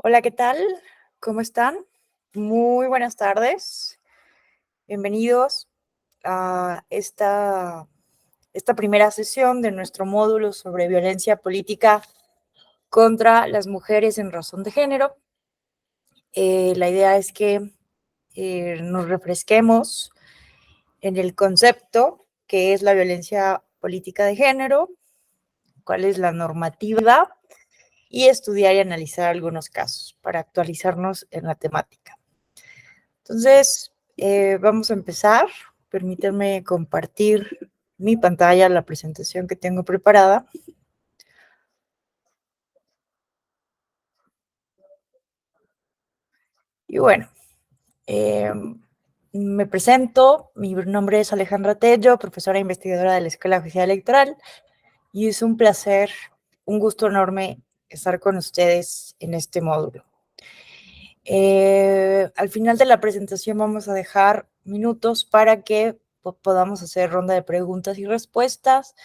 Hola, ¿qué tal? ¿Cómo están? Muy buenas tardes. Bienvenidos a esta primera sesión de nuestro módulo sobre violencia política contra las mujeres en razón de género. La idea es que nos refresquemos en el concepto que es la violencia política de género, cuál es la normativa y estudiar y analizar algunos casos para actualizarnos en la temática. Entonces, vamos a empezar. Permítanme compartir mi pantalla, la presentación que tengo preparada. Y bueno, eh, me presento. Mi nombre es Alejandra Tello, profesora investigadora de la Escuela Oficial Electoral, y es un placer, un gusto enorme estar con ustedes en este módulo. Al final de la presentación vamos a dejar minutos para que podamos hacer ronda de preguntas y respuestas,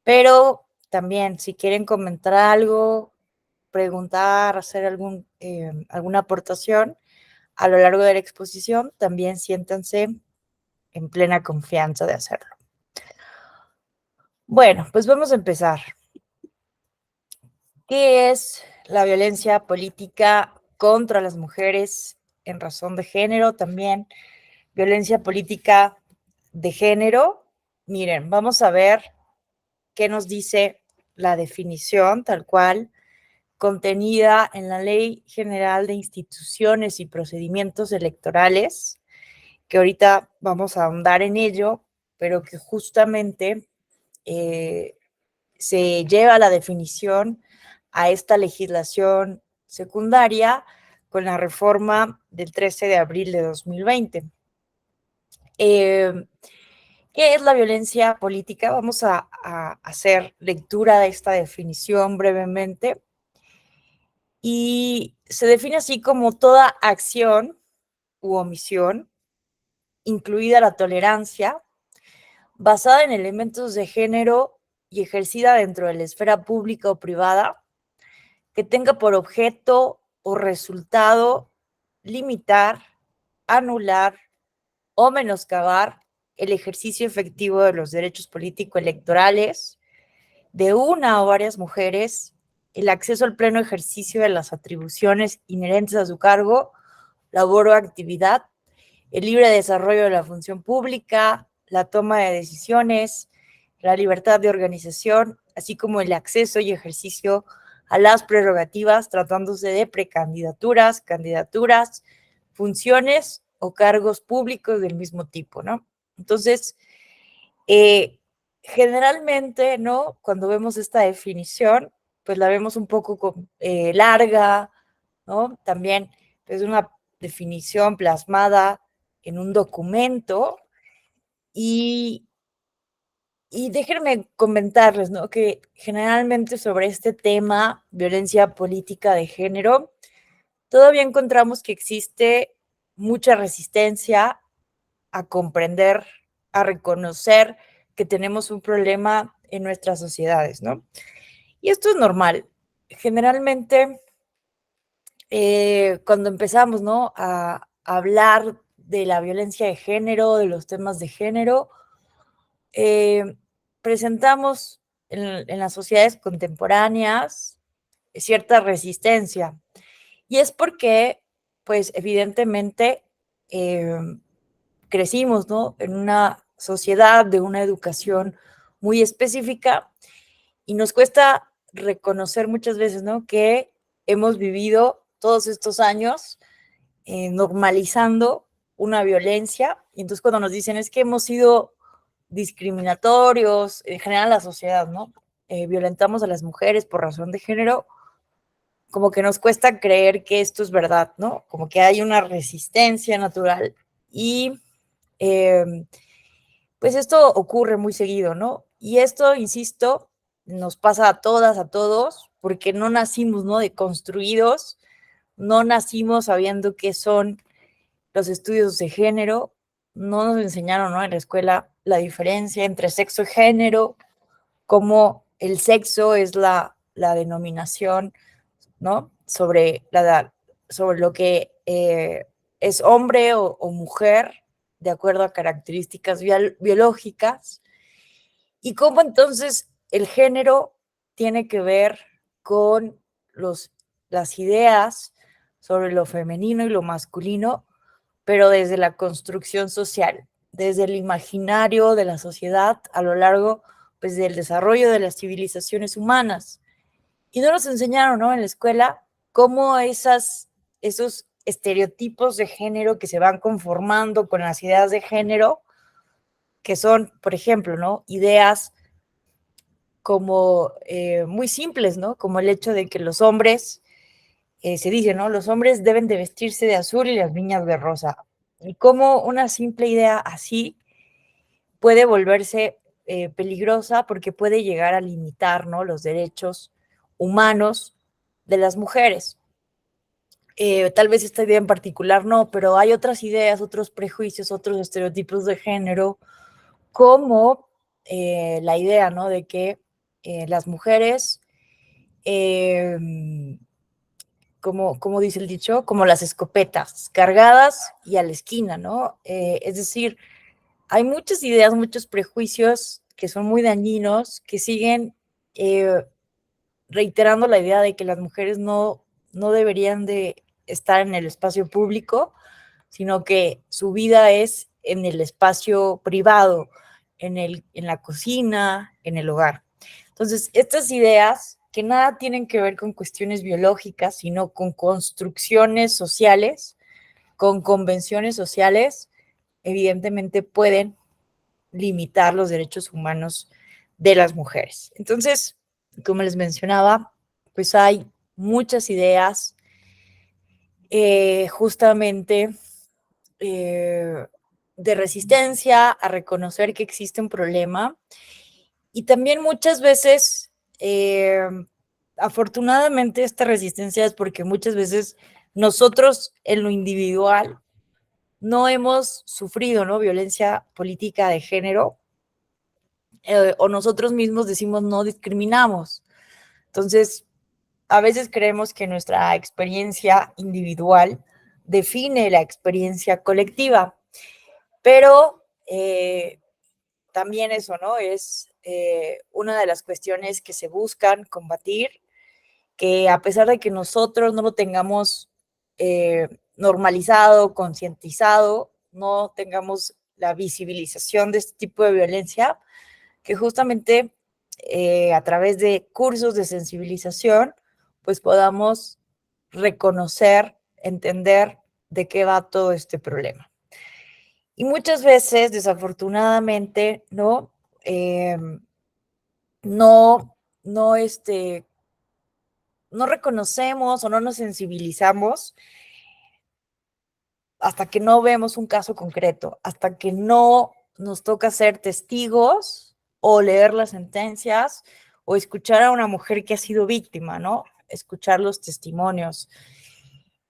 pero también si quieren comentar algo, preguntar, hacer alguna aportación a lo largo de la exposición, también siéntanse en plena confianza de hacerlo. Bueno, pues vamos a empezar. ¿Qué es la violencia política contra las mujeres en razón de género? También violencia política de género. Miren, vamos a ver qué nos dice la definición tal cual, contenida en la Ley General de Instituciones y Procedimientos Electorales, que ahorita vamos a ahondar en ello, pero que justamente se lleva la definición a esta legislación secundaria con la reforma del 13 de abril de 2020. ¿Qué es la violencia política? Vamos a hacer lectura de esta definición brevemente. Y se define así como toda acción u omisión, incluida la tolerancia, basada en elementos de género y ejercida dentro de la esfera pública o privada, que tenga por objeto o resultado limitar, anular o menoscabar el ejercicio efectivo de los derechos político-electorales de una o varias mujeres, el acceso al pleno ejercicio de las atribuciones inherentes a su cargo, labor o actividad, el libre desarrollo de la función pública, la toma de decisiones, la libertad de organización, así como el acceso y ejercicio a las prerrogativas tratándose de precandidaturas, candidaturas, funciones o cargos públicos del mismo tipo, ¿no? Entonces, eh, generalmente, ¿no? Cuando vemos esta definición, pues la vemos un poco larga, ¿no? También es una definición plasmada en un documento y, y déjenme comentarles, ¿no? Que generalmente sobre este tema, violencia política de género, todavía encontramos que existe mucha resistencia a comprender, a reconocer que tenemos un problema en nuestras sociedades, ¿no? Y esto es normal. Generalmente, cuando empezamos, ¿no? A hablar de la violencia de género, de los temas de género, eh, presentamos en las sociedades contemporáneas cierta resistencia. Y es porque, pues, evidentemente, eh, crecimos, ¿no? En una sociedad de una educación muy específica y nos cuesta reconocer muchas veces, ¿no? Que hemos vivido todos estos años normalizando una violencia y entonces cuando nos dicen es que hemos sido discriminatorios, en general la sociedad, ¿no? Violentamos a las mujeres por razón de género, como que nos cuesta creer que esto es verdad, ¿no? Como que hay una resistencia natural y eh, pues esto ocurre muy seguido, ¿no? Y esto, insisto, nos pasa a todas, a todos, porque no nacimos, ¿no? Deconstruidos, no nacimos sabiendo qué son los estudios de género, no nos enseñaron, ¿no? En la escuela la diferencia entre sexo y género, cómo el sexo es la denominación ¿no? Sobre lo que es hombre o mujer, de acuerdo a características biológicas, y cómo entonces el género tiene que ver con las ideas sobre lo femenino y lo masculino, pero desde la construcción social, desde el imaginario de la sociedad a lo largo, pues, del desarrollo de las civilizaciones humanas. Y no nos enseñaron, ¿no? En la escuela cómo esos estereotipos de género que se van conformando con las ideas de género, que son, por ejemplo, ¿no? Ideas como muy simples, ¿no? Como el hecho de que los hombres, se dice, ¿no? Los hombres deben de vestirse de azul y las niñas de rosa. Y cómo una simple idea así puede volverse peligrosa porque puede llegar a limitar, ¿no? Los derechos humanos de las mujeres. Tal vez esta idea en particular no, pero hay otras ideas, otros prejuicios, otros estereotipos de género, como la idea, ¿no? De que las mujeres, eh, como dice el dicho, como las escopetas, cargadas y a la esquina, ¿no? Es decir, hay muchas ideas, muchos prejuicios que son muy dañinos, que siguen eh, reiterando la idea de que las mujeres no deberían de estar en el espacio público, sino que su vida es en el espacio privado, en la cocina, en el hogar. Entonces, estas ideas que nada tienen que ver con cuestiones biológicas, sino con construcciones sociales, con convenciones sociales, evidentemente pueden limitar los derechos humanos de las mujeres. Entonces, como les mencionaba, pues hay muchas ideas justamente eh, de resistencia a reconocer que existe un problema y también muchas veces, afortunadamente, esta resistencia es porque muchas veces nosotros en lo individual no hemos sufrido, ¿no? Violencia política de género, o nosotros mismos decimos no discriminamos. Entonces, a veces creemos que nuestra experiencia individual define la experiencia colectiva, pero también eso, ¿no? Es una de las cuestiones que se buscan combatir, que a pesar de que nosotros no lo tengamos normalizado, concientizado, no tengamos la visibilización de este tipo de violencia, que justamente a través de cursos de sensibilización, pues podamos reconocer, entender de qué va todo este problema. Y muchas veces, desafortunadamente, ¿no? Eh, no, no, no reconocemos o no nos sensibilizamos hasta que no vemos un caso concreto, hasta que no nos toca ser testigos o leer las sentencias o escuchar a una mujer que ha sido víctima, ¿no? Escuchar los testimonios.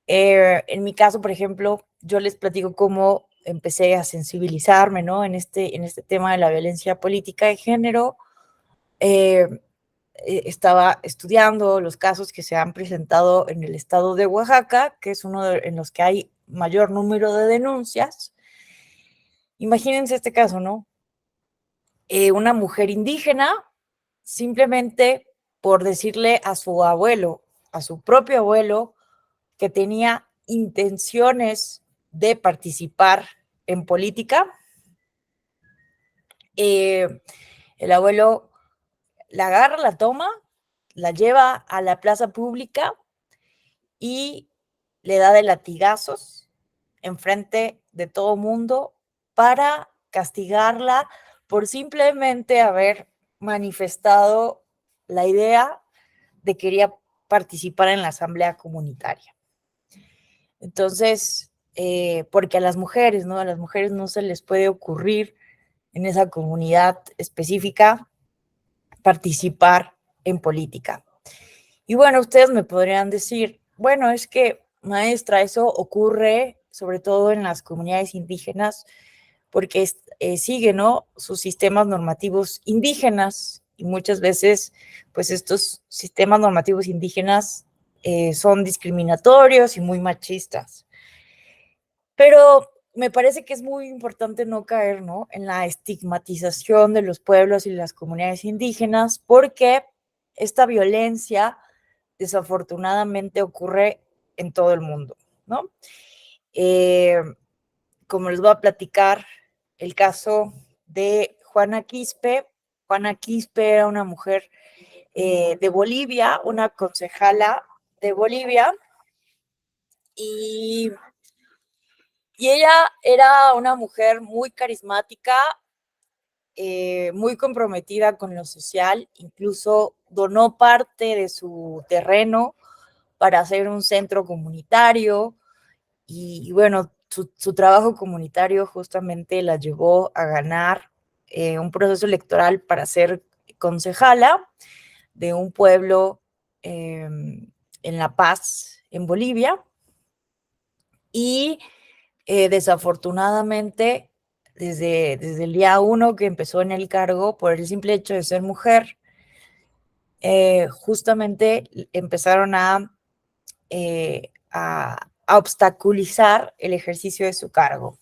En mi caso, por ejemplo, yo les platico cómo empecé a sensibilizarme, ¿no? En este tema de la violencia política de género. Eh, Estaba estudiando los casos que se han presentado en el estado de Oaxaca, que es en los que hay mayor número de denuncias. Imagínense este caso, ¿no? Una mujer indígena, simplemente por decirle a su abuelo, a su propio abuelo, que tenía intenciones de participar en política, eh, el abuelo la agarra, la toma, la lleva a la plaza pública y le da de latigazos enfrente de todo mundo para castigarla por simplemente haber manifestado la idea de que quería participar en la asamblea comunitaria. Entonces, porque a las mujeres, ¿no? A las mujeres no se les puede ocurrir en esa comunidad específica participar en política. Y bueno, ustedes me podrían decir, bueno, es que, maestra, eso ocurre sobre todo en las comunidades indígenas porque sigue, ¿no? Sus sistemas normativos indígenas y muchas veces, pues estos sistemas normativos indígenas son discriminatorios y muy machistas. Pero me parece que es muy importante no caer, ¿no?, en la estigmatización de los pueblos y las comunidades indígenas, porque esta violencia desafortunadamente ocurre en todo el mundo, ¿no? Eh, Como les voy a platicar el caso de Juana Quispe. Juana Quispe era una mujer de Bolivia, una concejala de Bolivia, y ella era una mujer muy carismática, muy comprometida con lo social, incluso donó parte de su terreno para hacer un centro comunitario y bueno, su trabajo comunitario justamente la llevó a ganar un proceso electoral para ser concejala de un pueblo en La Paz, en Bolivia, y desafortunadamente, desde el día uno que empezó en el cargo, por el simple hecho de ser mujer, justamente empezaron a obstaculizar el ejercicio de su cargo.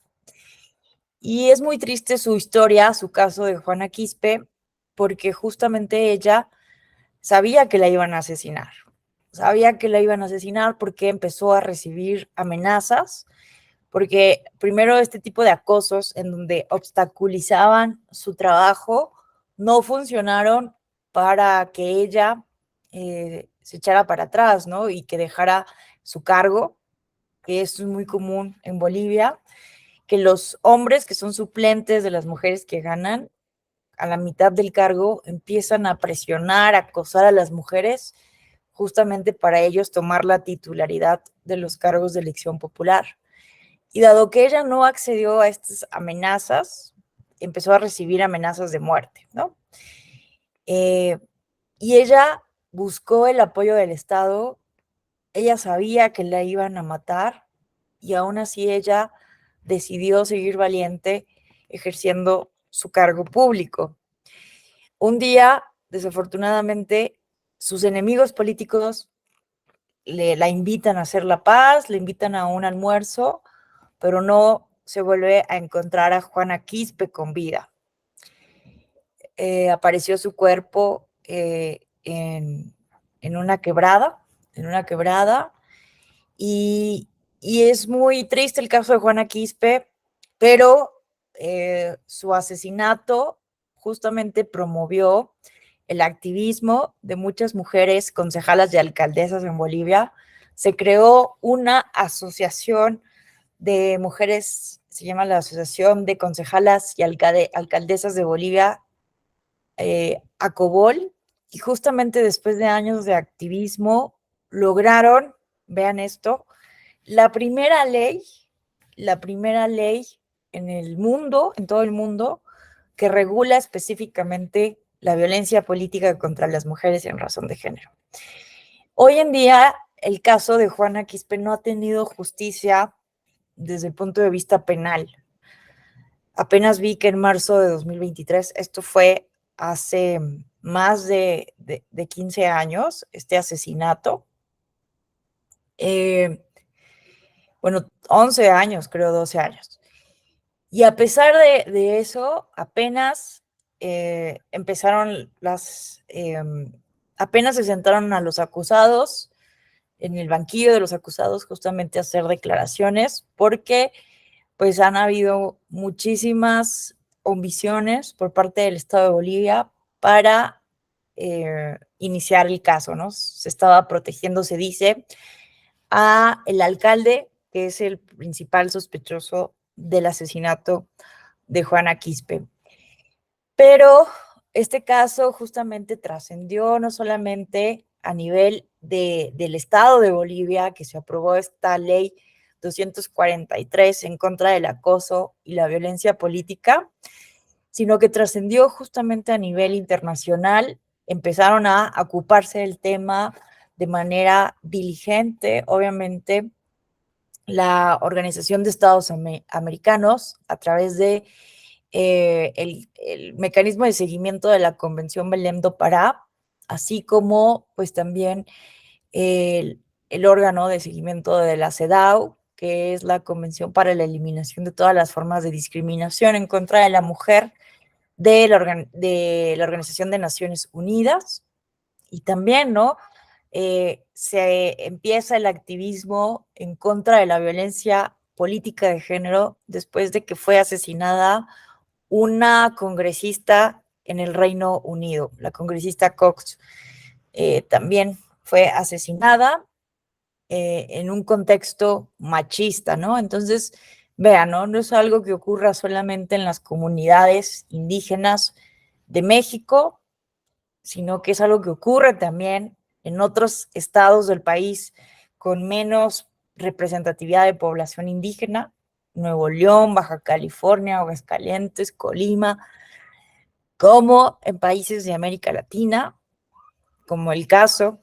Y es muy triste su historia, su caso de Juana Quispe, porque justamente ella sabía que la iban a asesinar. Sabía que la iban a asesinar porque empezó a recibir amenazas, porque primero este tipo de acosos en donde obstaculizaban su trabajo no funcionaron para que ella se echara para atrás, ¿no? Y que dejara su cargo, que esto es muy común en Bolivia, que los hombres que son suplentes de las mujeres que ganan a la mitad del cargo empiezan a presionar, a acosar a las mujeres, justamente para ellos tomar la titularidad de los cargos de elección popular. Y dado que ella no accedió a estas amenazas, empezó a recibir amenazas de muerte, ¿no? Y ella buscó el apoyo del Estado, ella sabía que la iban a matar y aún así ella decidió seguir valiente ejerciendo su cargo público. Un día, desafortunadamente, sus enemigos políticos la invitan a hacer la paz, le invitan a un almuerzo, pero no se vuelve a encontrar a Juana Quispe con vida. Apareció su cuerpo en una quebrada, y, y es muy triste el caso de Juana Quispe, pero su asesinato justamente promovió el activismo de muchas mujeres concejalas y alcaldesas en Bolivia. Se creó una asociación de mujeres, se llama la Asociación de Concejalas y Alcaldesas de Bolivia, ACOBOL, y justamente después de años de activismo lograron, vean esto, la primera ley, la primera ley en el mundo, en todo el mundo, que regula específicamente la violencia política contra las mujeres en razón de género. Hoy en día, el caso de Juana Quispe no ha tenido justicia desde el punto de vista penal. Apenas vi que en marzo de 2023, esto fue hace más de 15 años, este asesinato, bueno, 11 años, creo, 12 años. Y a pesar de eso, apenas empezaron apenas se sentaron a los acusados en el banquillo de los acusados justamente a hacer declaraciones, porque pues han habido muchísimas omisiones por parte del Estado de Bolivia para iniciar el caso, ¿no? Se estaba protegiendo, se dice, a el alcalde, que es el principal sospechoso del asesinato de Juana Quispe. Pero este caso justamente trascendió no solamente a nivel del Estado de Bolivia, que se aprobó esta ley 243 en contra del acoso y la violencia política, sino que trascendió justamente a nivel internacional. Empezaron a ocuparse del tema de manera diligente, obviamente, la Organización de Estados Americanos, a través de el mecanismo de seguimiento de la Convención Belém do Pará, así como pues también el órgano de seguimiento de la CEDAW, que es la Convención para la Eliminación de todas las formas de discriminación en contra de la mujer de la Organización de Naciones Unidas. Y también, ¿no? Se empieza el activismo en contra de la violencia política de género después de que fue asesinada una congresista en el Reino Unido, la congresista Cox. También fue asesinada en un contexto machista, ¿no? Entonces, vean, ¿no? No es algo que ocurra solamente en las comunidades indígenas de México, sino que es algo que ocurre también en otros estados del país con menos representatividad de población indígena, Nuevo León, Baja California, Aguascalientes, Colima, como en países de América Latina, como el caso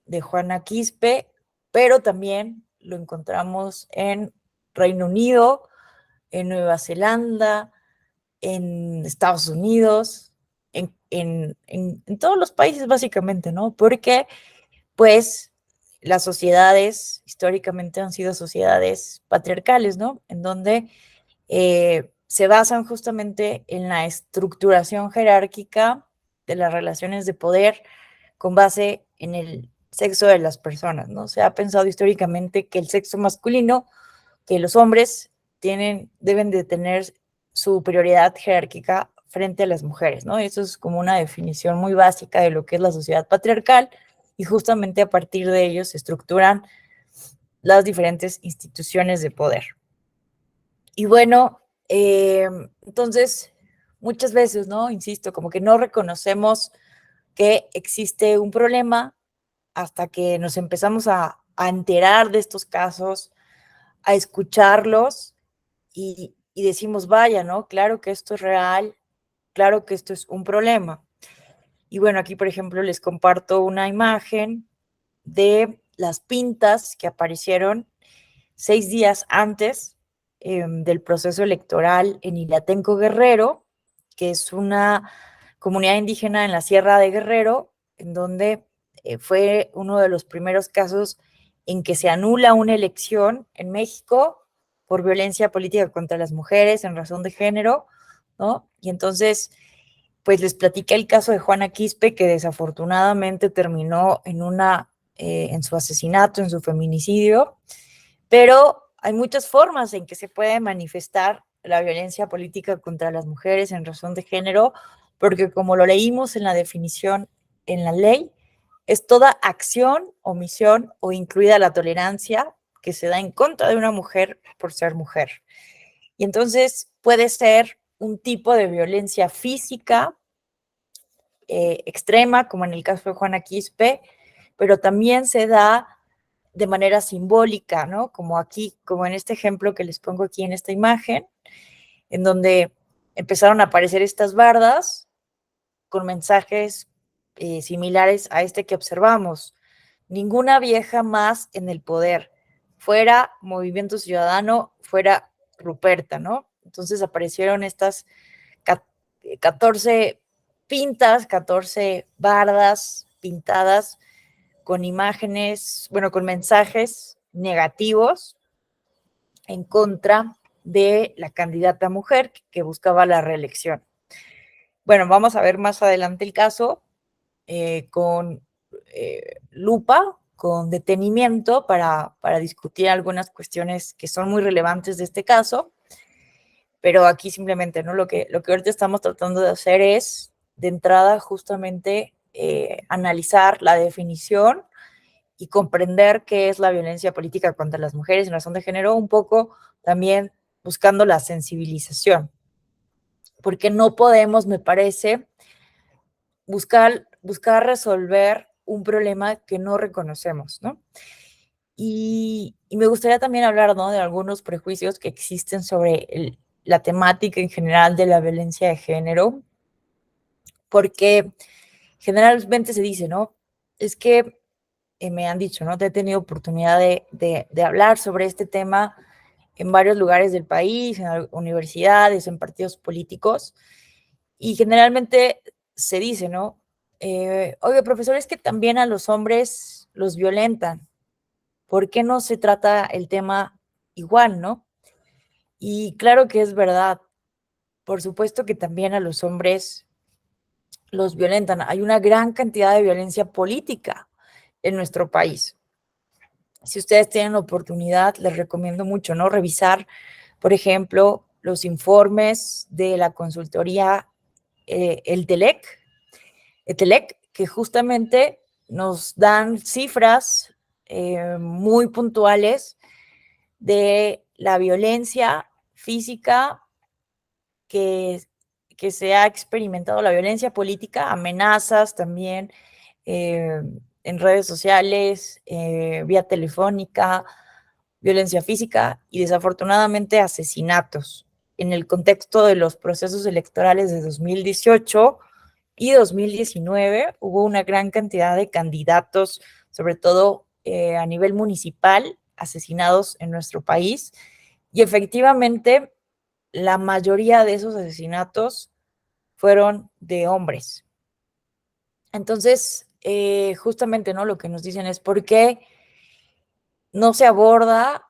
de Juana Quispe, pero también lo encontramos en Reino Unido, en Nueva Zelanda, en Estados Unidos, en todos los países básicamente, ¿no? Porque pues las sociedades históricamente han sido sociedades patriarcales, ¿no? En donde se basan justamente en la estructuración jerárquica de las relaciones de poder con base en el sexo de las personas, ¿no? Se ha pensado históricamente que el sexo masculino, que los hombres deben de tener su prioridad jerárquica frente a las mujeres, ¿no? Eso es como una definición muy básica de lo que es la sociedad patriarcal y justamente a partir de ellos se estructuran las diferentes instituciones de poder. Y bueno, entonces, muchas veces, ¿no? Insisto, como que no reconocemos que existe un problema hasta que nos empezamos a enterar de estos casos, a escucharlos y decimos, vaya, ¿no? Claro que esto es real, claro que esto es un problema. Y bueno, aquí, por ejemplo, les comparto una imagen de las pintas que aparecieron 6 días antes del proceso electoral en Ilatenco Guerrero, que es una comunidad indígena en la Sierra de Guerrero, en donde fue uno de los primeros casos en que se anula una elección en México por violencia política contra las mujeres en razón de género, ¿no? Y entonces, pues les platiqué el caso de Juana Quispe, que desafortunadamente terminó en su asesinato, en su feminicidio, pero hay muchas formas en que se puede manifestar la violencia política contra las mujeres en razón de género, porque como lo leímos en la definición en la ley, es toda acción, omisión o incluida la tolerancia que se da en contra de una mujer por ser mujer. Y entonces puede ser un tipo de violencia física extrema, como en el caso de Juana Quispe, pero también se da de manera simbólica, ¿no? Como aquí, como en este ejemplo que les pongo aquí en esta imagen, en donde empezaron a aparecer estas bardas con mensajes similares a este que observamos. Ninguna vieja más en el poder, fuera Movimiento Ciudadano, fuera Ruperta, ¿no? Entonces aparecieron estas 14 pintas, 14 bardas pintadas con imágenes, bueno, con mensajes negativos en contra de la candidata mujer que buscaba la reelección. Bueno, vamos a ver más adelante el caso con lupa, con detenimiento para discutir algunas cuestiones que son muy relevantes de este caso, pero aquí simplemente, ¿no? Lo que ahorita estamos tratando de hacer es, de entrada, justamente analizar la definición y comprender qué es la violencia política contra las mujeres en razón de género, un poco también buscando la sensibilización, porque no podemos, me parece, buscar resolver un problema que no reconocemos, ¿no? Y me gustaría también hablar, ¿no? De algunos prejuicios que existen sobre la temática en general de la violencia de género, porque generalmente se dice, ¿no? Es que me han dicho, ¿no? Te he tenido oportunidad de hablar sobre este tema en varios lugares del país, en universidades, en partidos políticos, y generalmente se dice, ¿no? Oye, profesor, es que también a los hombres los violentan. ¿por qué no se trata el tema igual, no? Y claro que es verdad, por supuesto que también a los hombres los violentan. Hay una gran cantidad de violencia política en nuestro país. Si ustedes tienen oportunidad, les recomiendo mucho, ¿no? Revisar, por ejemplo, los informes de la consultoría ETELEC, que justamente nos dan cifras muy puntuales de la violencia física que, que se ha experimentado, la violencia política, amenazas también en redes sociales, vía telefónica, violencia física y desafortunadamente asesinatos en el contexto de los procesos electorales de 2018 y 2019 hubo una gran cantidad de candidatos, sobre todo a nivel municipal, asesinados en nuestro país. Y efectivamente, la mayoría de esos asesinatos fueron de hombres. Entonces, justamente, ¿no? Lo que nos dicen es por qué no se aborda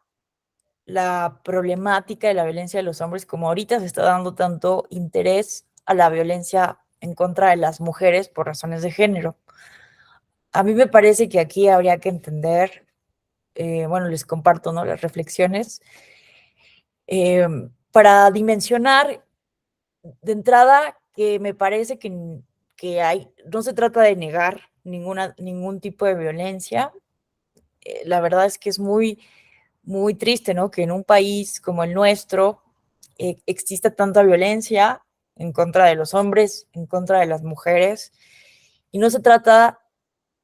la problemática de la violencia de los hombres como ahorita se está dando tanto interés a la violencia en contra de las mujeres por razones de género. A mí me parece que aquí habría que entender, bueno, les comparto, ¿no? Las reflexiones, para dimensionar de entrada que me parece que hay, no se trata de negar ningún tipo de violencia. La verdad es que es muy triste, ¿no? Que en un país como el nuestro exista tanta violencia en contra de los hombres, en contra de las mujeres. Y no se trata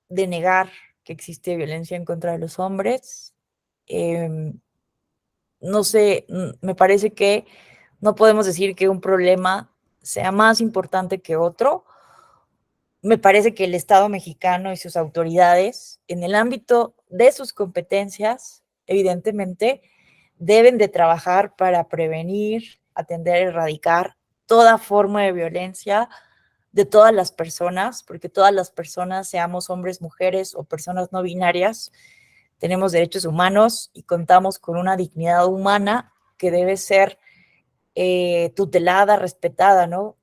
de negar que existe violencia en contra de los hombres. No sé, me parece que no podemos decir que un problema sea más importante que otro. Me parece que el Estado mexicano y sus autoridades, en el ámbito de sus competencias, evidentemente, deben de trabajar para prevenir, atender, erradicar toda forma de violencia de todas las personas, porque todas las personas, seamos hombres, mujeres o personas no binarias, tenemos derechos humanos y contamos con una dignidad humana que debe ser tutelada, respetada, ¿no?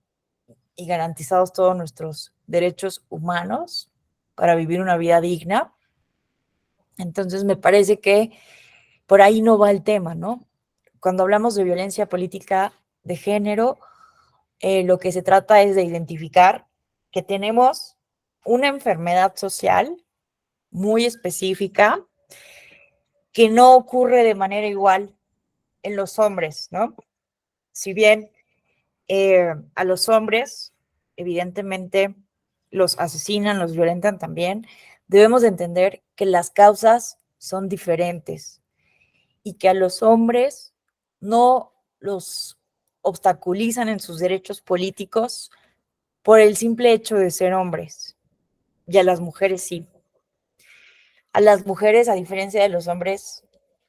Y garantizados todos nuestros derechos humanos para vivir una vida digna. Entonces me parece que por ahí no va el tema, ¿no? Cuando hablamos de violencia política de género, lo que se trata es de identificar que tenemos una enfermedad social muy específica que no ocurre de manera igual en los hombres, ¿no? Si bien a los hombres, evidentemente, los asesinan, los violentan también, debemos de entender que las causas son diferentes y que a los hombres no los obstaculizan en sus derechos políticos por el simple hecho de ser hombres, y a las mujeres sí. A las mujeres, a diferencia de los hombres,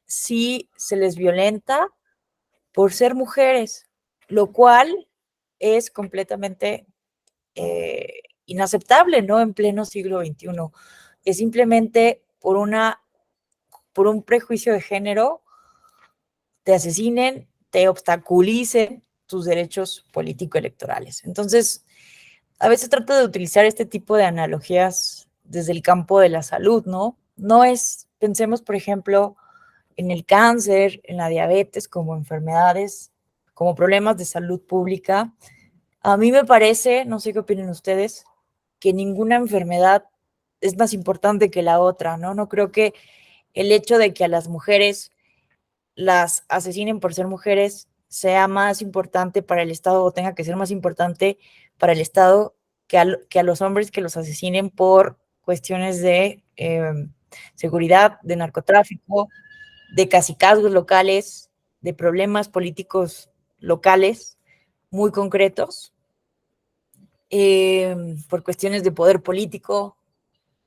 sí se les violenta por ser mujeres, lo cual es completamente inaceptable, ¿no? En pleno siglo XXI, que simplemente por un prejuicio de género te asesinen, te obstaculicen tus derechos político-electorales. Entonces, a veces trato de utilizar este tipo de analogías desde el campo de la salud, ¿no? No es, pensemos, por ejemplo, en el cáncer, en la diabetes, como enfermedades, como problemas de salud pública. A mí me parece, no sé qué opinen ustedes, que ninguna enfermedad es más importante que la otra, ¿no? No creo que el hecho de que a las mujeres las asesinen por ser mujeres sea más importante para el Estado o tenga que ser más importante para el Estado que a los hombres que los asesinen por cuestiones de seguridad, de narcotráfico, de cacicazgos locales, de problemas políticos locales muy concretos, por cuestiones de poder político,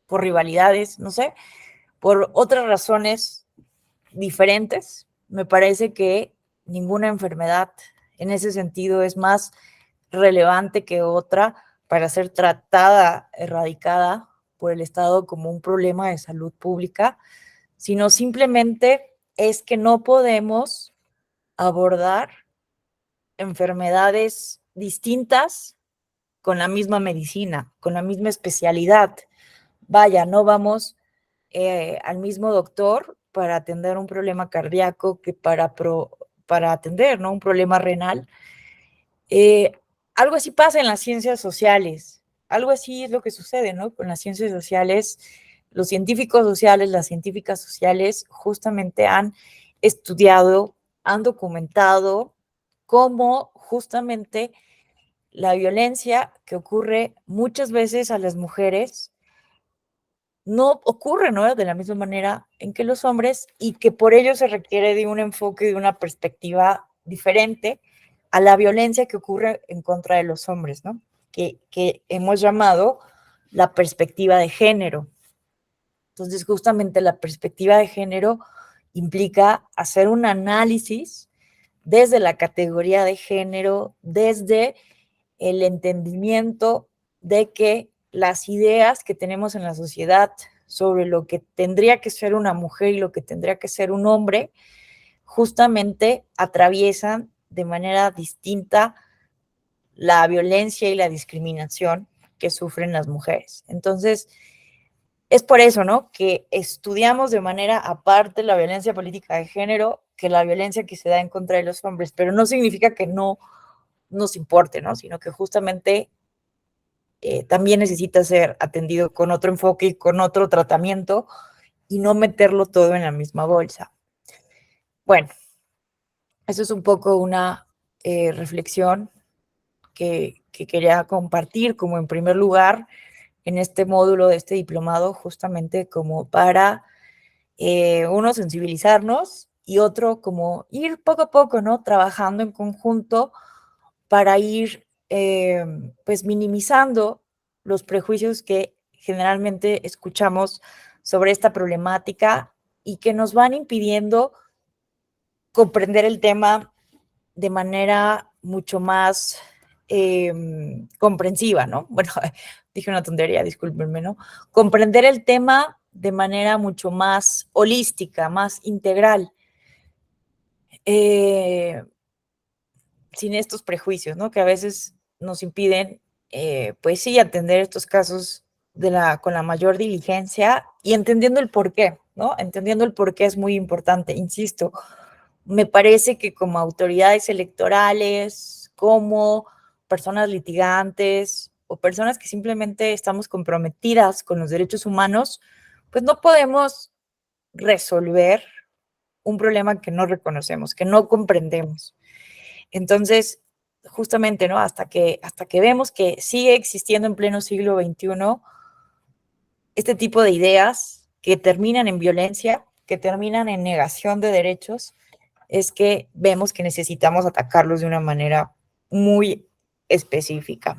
por rivalidades, no sé, por otras razones diferentes. Me parece que ninguna enfermedad en ese sentido es más relevante que otra para ser tratada, erradicada por el Estado como un problema de salud pública, sino simplemente es que no podemos abordar enfermedades distintas con la misma medicina, con la misma especialidad. Vaya, no vamos al mismo doctor para atender un problema cardíaco que para atender, ¿no?, un problema renal. Algo así pasa en las ciencias sociales, algo así es lo que sucede, ¿no?, con las ciencias sociales. Los científicos sociales, las científicas sociales, justamente han estudiado, han documentado cómo justamente la violencia que ocurre muchas veces a las mujeres no ocurre, ¿no?, de la misma manera en que los hombres, y que por ello se requiere de un enfoque, de una perspectiva diferente a la violencia que ocurre en contra de los hombres, ¿no?, que hemos llamado la perspectiva de género. Entonces, justamente la perspectiva de género implica hacer un análisis desde la categoría de género, desde el entendimiento de que las ideas que tenemos en la sociedad sobre lo que tendría que ser una mujer y lo que tendría que ser un hombre, justamente atraviesan de manera distinta la violencia y la discriminación que sufren las mujeres. Entonces, es por eso, ¿no?, que estudiamos de manera aparte la violencia política de género que la violencia que se da en contra de los hombres, pero no significa que no nos importe, ¿no?, sino que justamente también necesita ser atendido con otro enfoque y con otro tratamiento y no meterlo todo en la misma bolsa. Bueno, eso es un poco una reflexión que quería compartir como en primer lugar en este módulo de este diplomado, justamente como para uno, sensibilizarnos, y otro, como ir poco a poco, ¿no?, trabajando en conjunto para ir, pues, minimizando los prejuicios que generalmente escuchamos sobre esta problemática y que nos van impidiendo comprender el tema de manera mucho más comprensiva, ¿no? Bueno, dije una tontería, discúlpenme, ¿no? Comprender el tema de manera mucho más holística, más integral, eh, sin estos prejuicios, ¿no?, que a veces nos impiden, pues sí, atender estos casos con la mayor diligencia y entendiendo el porqué, ¿no? Entendiendo el porqué es muy importante, insisto. Me parece que como autoridades electorales, como personas litigantes o personas que simplemente estamos comprometidas con los derechos humanos, pues no podemos resolver un problema que no reconocemos, que no comprendemos. Entonces, justamente, ¿no?, hasta que vemos que sigue existiendo en pleno siglo XXI este tipo de ideas que terminan en violencia, que terminan en negación de derechos, es que vemos que necesitamos atacarlos de una manera muy específica.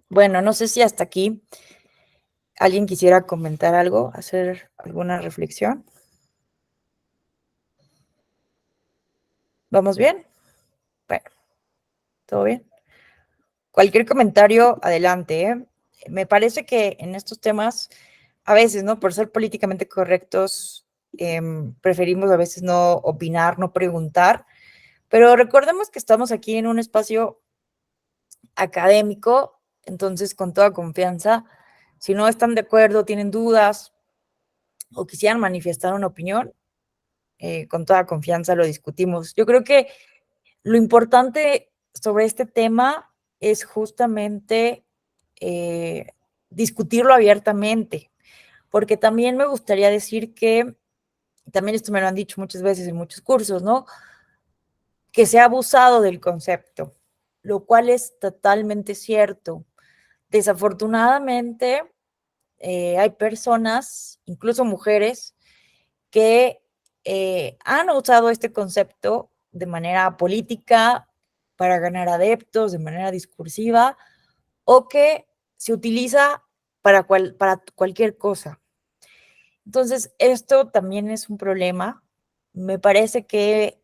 Bueno, no sé si hasta aquí alguien quisiera comentar algo, hacer alguna reflexión. ¿Vamos bien? Bueno, ¿todo bien? Cualquier comentario, adelante, ¿eh? Me parece que en estos temas, a veces, ¿no?, por ser políticamente correctos, preferimos a veces no opinar, no preguntar, pero recordemos que estamos aquí en un espacio académico, entonces con toda confianza, si no están de acuerdo, tienen dudas o quisieran manifestar una opinión, con toda confianza lo discutimos. Yo creo que lo importante sobre este tema es justamente eh, discutirlo abiertamente, porque también me gustaría decir que, también esto me lo han dicho muchas veces en muchos cursos, ¿no?, que se ha abusado del concepto, lo cual es totalmente cierto. Desafortunadamente, hay personas, incluso mujeres, que han usado este concepto de manera política para ganar adeptos, de manera discursiva, o que se utiliza para cualquier cosa. Entonces, esto también es un problema. Me parece que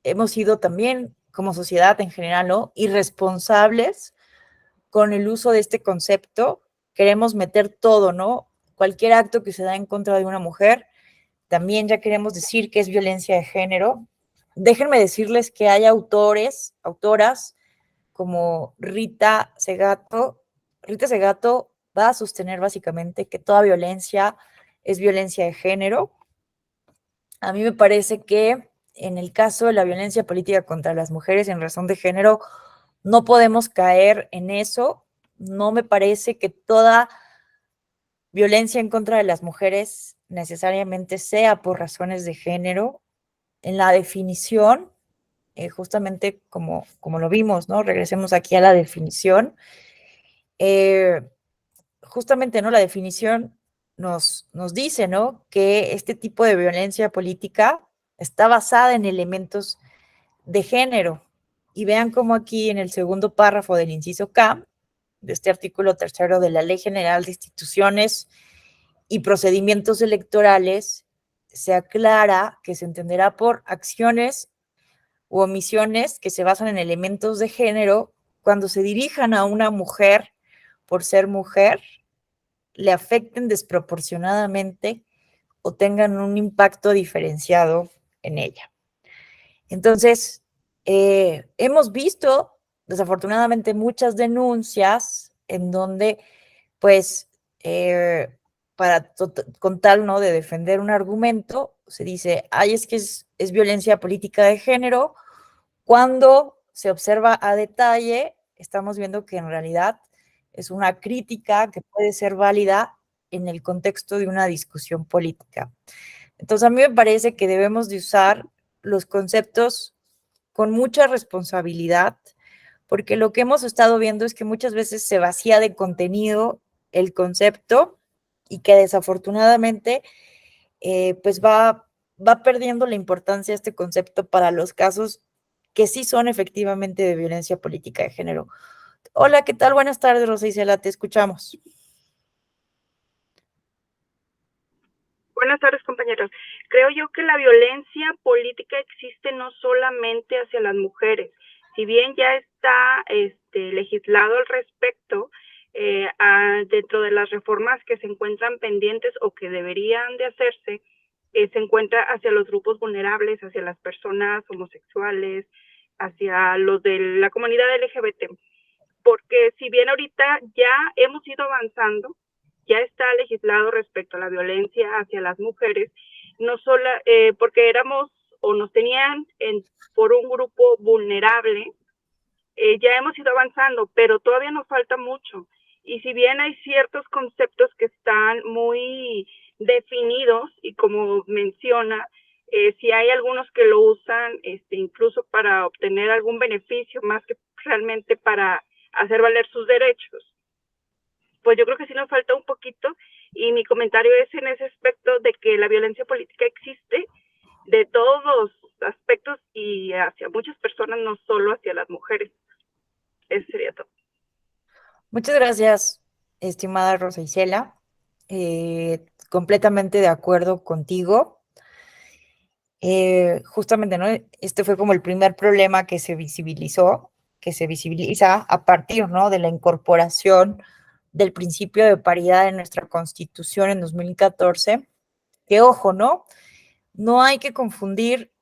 hemos sido también, como sociedad en general, ¿no?, irresponsables con el uso de este concepto. Queremos meter todo, ¿no?, cualquier acto que se da en contra de una mujer, también ya queremos decir que es violencia de género. Déjenme decirles que hay autores, autoras, como Rita Segato. Rita Segato va a sostener básicamente que toda violencia es violencia de género. A mí me parece que en el caso de la violencia política contra las mujeres en razón de género, no podemos caer en eso. No me parece que toda violencia en contra de las mujeres necesariamente sea por razones de género. En la definición, justamente como lo vimos, ¿no? Regresemos aquí a la definición. Justamente, ¿no? La definición nos dice, ¿no? Que este tipo de violencia política está basada en elementos de género. Y vean cómo aquí en el segundo párrafo del inciso K, de este artículo tercero de la Ley General de Instituciones y Procedimientos Electorales, se aclara que se entenderá por acciones u omisiones que se basan en elementos de género cuando se dirijan a una mujer por ser mujer, le afecten desproporcionadamente o tengan un impacto diferenciado en ella. Entonces, hemos visto desafortunadamente muchas denuncias en donde, pues, con tal, ¿no?, de defender un argumento, se dice, ay, es que es violencia política de género. Cuando se observa a detalle, estamos viendo que en realidad es una crítica que puede ser válida en el contexto de una discusión política. Entonces, a mí me parece que debemos de usar los conceptos con mucha responsabilidad, porque lo que hemos estado viendo es que muchas veces se vacía de contenido el concepto y que desafortunadamente pues va perdiendo la importancia este concepto para los casos que sí son efectivamente de violencia política de género. Hola, ¿qué tal? Buenas tardes, Rosa Isela, te escuchamos. Buenas tardes, compañeros. Creo yo que la violencia política existe no solamente hacia las mujeres. Si bien ya está legislado al respecto, dentro de las reformas que se encuentran pendientes o que deberían de hacerse, se encuentra hacia los grupos vulnerables, hacia las personas homosexuales, hacia los de la comunidad LGBT. Porque si bien ahorita ya hemos ido avanzando, ya está legislado respecto a la violencia hacia las mujeres, no solo porque éramos o nos tenían por un grupo vulnerable, ya hemos ido avanzando, pero todavía nos falta mucho. Y si bien hay ciertos conceptos que están muy definidos, y como menciona, si hay algunos que lo usan incluso para obtener algún beneficio, más que realmente para hacer valer sus derechos, pues yo creo que sí nos falta un poquito, y mi comentario es en ese aspecto de que la violencia política existe de todos los aspectos y hacia muchas personas, no solo hacia las mujeres. Eso sería todo. Muchas gracias, estimada Rosa Isela. Completamente de acuerdo contigo. Justamente, ¿no? Este fue como el primer problema que se visibilizó, que se visibiliza a partir, ¿no?, de la incorporación del principio de paridad en nuestra Constitución en 2014. Que ojo, ¿no? No hay que confundir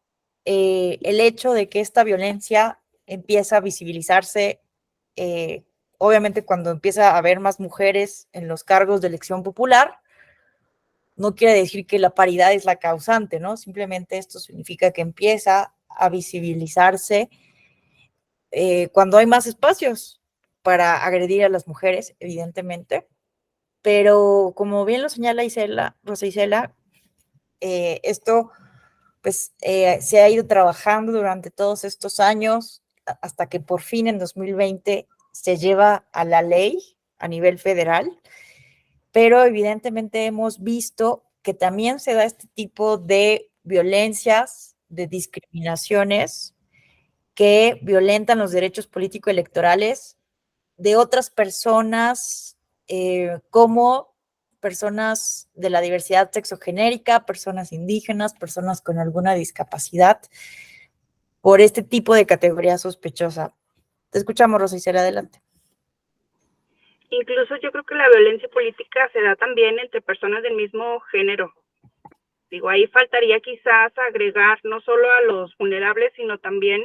el hecho de que esta violencia empieza a visibilizarse, obviamente cuando empieza a haber más mujeres en los cargos de elección popular. No quiere decir que la paridad es la causante, ¿no? Simplemente esto significa que empieza a visibilizarse cuando hay más espacios para agredir a las mujeres, evidentemente. Pero como bien lo señala Rosa Isela, esto pues se ha ido trabajando durante todos estos años hasta que por fin en 2020 se lleva a la ley a nivel federal, pero evidentemente hemos visto que también se da este tipo de violencias, de discriminaciones que violentan los derechos político-electorales de otras personas, como personas de la diversidad sexogenérica, personas indígenas, personas con alguna discapacidad, por este tipo de categoría sospechosa. Te escuchamos, Rosa Isela, adelante. Incluso yo creo que la violencia política se da también entre personas del mismo género. Digo, ahí faltaría quizás agregar no solo a los vulnerables, sino también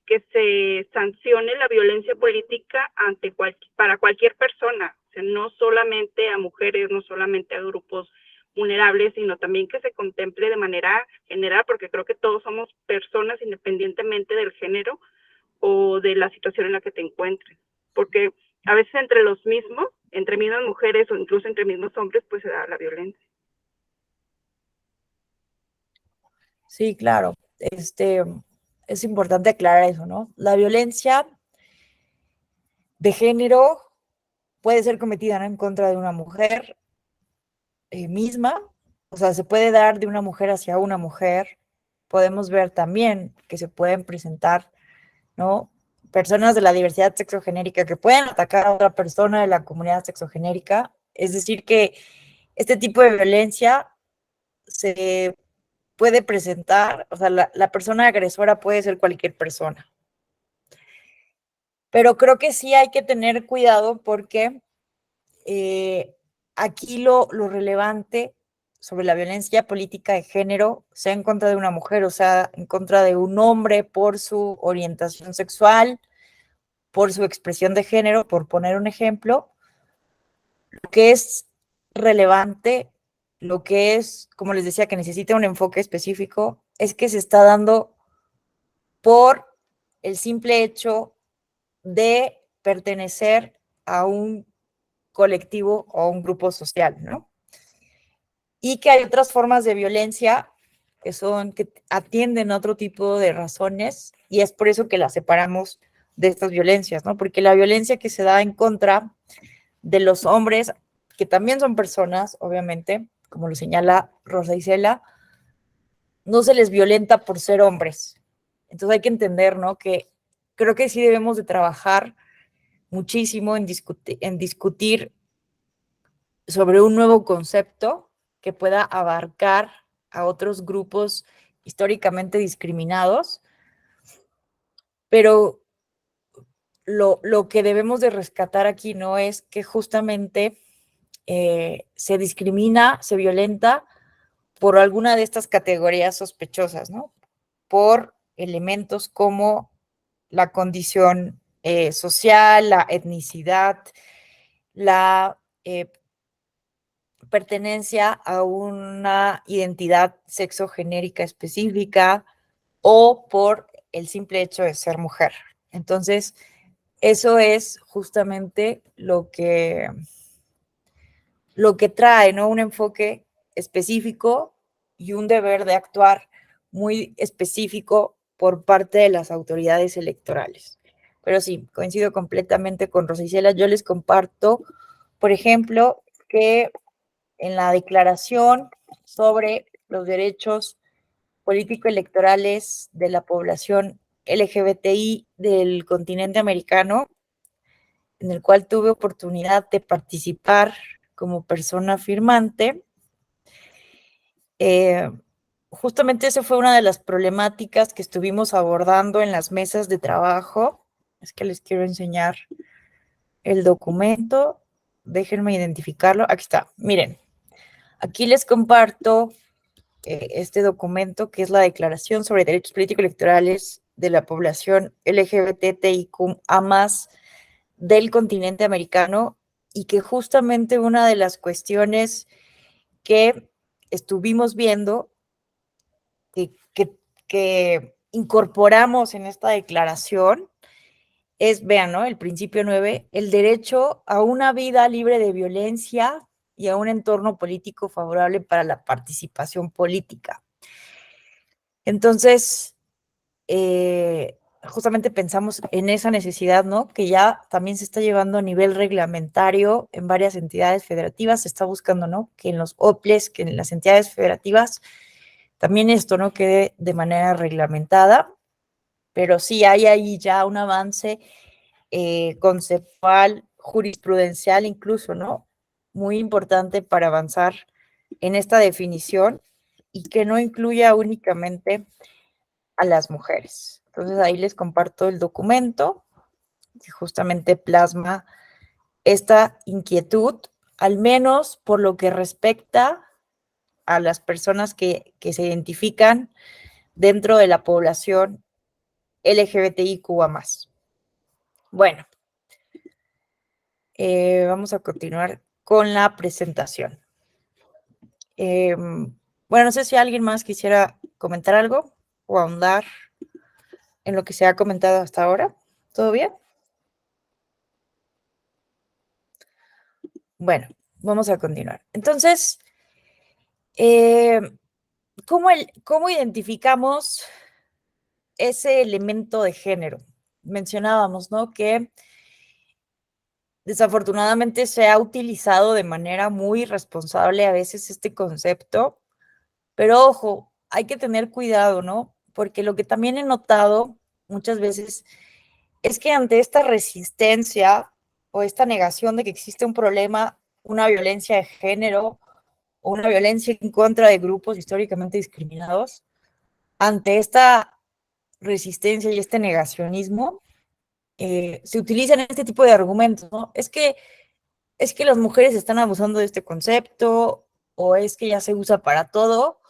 que se sancione la violencia política para cualquier persona, o sea, no solamente a mujeres, no solamente a grupos vulnerables, sino también que se contemple de manera general, porque creo que todos somos personas independientemente del género o de la situación en la que te encuentres, porque a veces entre mismas mujeres o incluso entre mismos hombres, pues se da la violencia. Sí, claro. Es importante aclarar eso, ¿no? La violencia de género puede ser cometida, ¿no?, en contra de una mujer misma, o sea, se puede dar de una mujer hacia una mujer. Podemos ver también que se pueden presentar, ¿no?, personas de la diversidad sexogenérica que pueden atacar a otra persona de la comunidad sexogenérica. Es decir, que este tipo de violencia se puede presentar, o sea, la persona agresora puede ser cualquier persona. Pero creo que sí hay que tener cuidado porque aquí lo relevante sobre la violencia política de género, sea en contra de una mujer o sea en contra de un hombre por su orientación sexual, por su expresión de género, por poner un ejemplo, lo que es relevante, lo que es, como les decía, que necesita un enfoque específico, es que se está dando por el simple hecho de pertenecer a un colectivo o a un grupo social, ¿no? Y que hay otras formas de violencia que atienden a otro tipo de razones, y es por eso que las separamos de estas violencias, ¿no? Porque la violencia que se da en contra de los hombres, que también son personas, obviamente, como lo señala Rosa Isela, no se les violenta por ser hombres. Entonces hay que entender, ¿no?, que creo que sí debemos de trabajar muchísimo en discutir sobre un nuevo concepto que pueda abarcar a otros grupos históricamente discriminados, pero lo que debemos de rescatar aquí no es que justamente se discrimina, se violenta por alguna de estas categorías sospechosas, ¿no? Por elementos como la condición social, la etnicidad, la pertenencia a una identidad sexogenérica específica o por el simple hecho de ser mujer. Entonces, eso es justamente lo que trae, ¿no?, un enfoque específico y un deber de actuar muy específico por parte de las autoridades electorales. Pero sí, coincido completamente con Rosa Isela. Yo les comparto, por ejemplo, que en la Declaración sobre los Derechos Político-Electorales de la Población LGBTI del continente americano, en el cual tuve oportunidad de participar como persona firmante, justamente esa fue una de las problemáticas que estuvimos abordando en las mesas de trabajo. Es que les quiero enseñar el documento. Déjenme identificarlo. Aquí está. Miren, aquí les comparto este documento que es la Declaración sobre Derechos Políticos Electorales de la Población LGBTIQ+A+ del continente americano, y que justamente una de las cuestiones que estuvimos viendo que incorporamos en esta declaración es, vean, ¿no?, el principio 9, el derecho a una vida libre de violencia y a un entorno político favorable para la participación política. Entonces, justamente pensamos en esa necesidad, ¿no?, que ya también se está llevando a nivel reglamentario en varias entidades federativas. Se está buscando, ¿no?, que en los OPLES, que en las entidades federativas, también esto no quede de manera reglamentada, pero sí hay ahí ya un avance conceptual, jurisprudencial incluso, ¿no?, muy importante para avanzar en esta definición y que no incluya únicamente a las mujeres. Entonces ahí les comparto el documento que justamente plasma esta inquietud, al menos por lo que respecta a las personas que se identifican dentro de la población LGBTIQA+. Bueno, vamos a continuar con la presentación. Bueno, no sé si alguien más quisiera comentar algo o ahondar en lo que se ha comentado hasta ahora. ¿Todo bien? Bueno, vamos a continuar. Entonces, ¿cómo identificamos ese elemento de género? Mencionábamos, ¿no? Que desafortunadamente se ha utilizado de manera muy irresponsable a veces este concepto, pero ojo, hay que tener cuidado, ¿no? Porque lo que también he notado muchas veces es que ante esta resistencia o esta negación de que existe un problema, una violencia de género o una violencia en contra de grupos históricamente discriminados, ante esta resistencia y este negacionismo, se utilizan este tipo de argumentos, ¿no? Es que las mujeres están abusando de este concepto o es que ya se usa para todo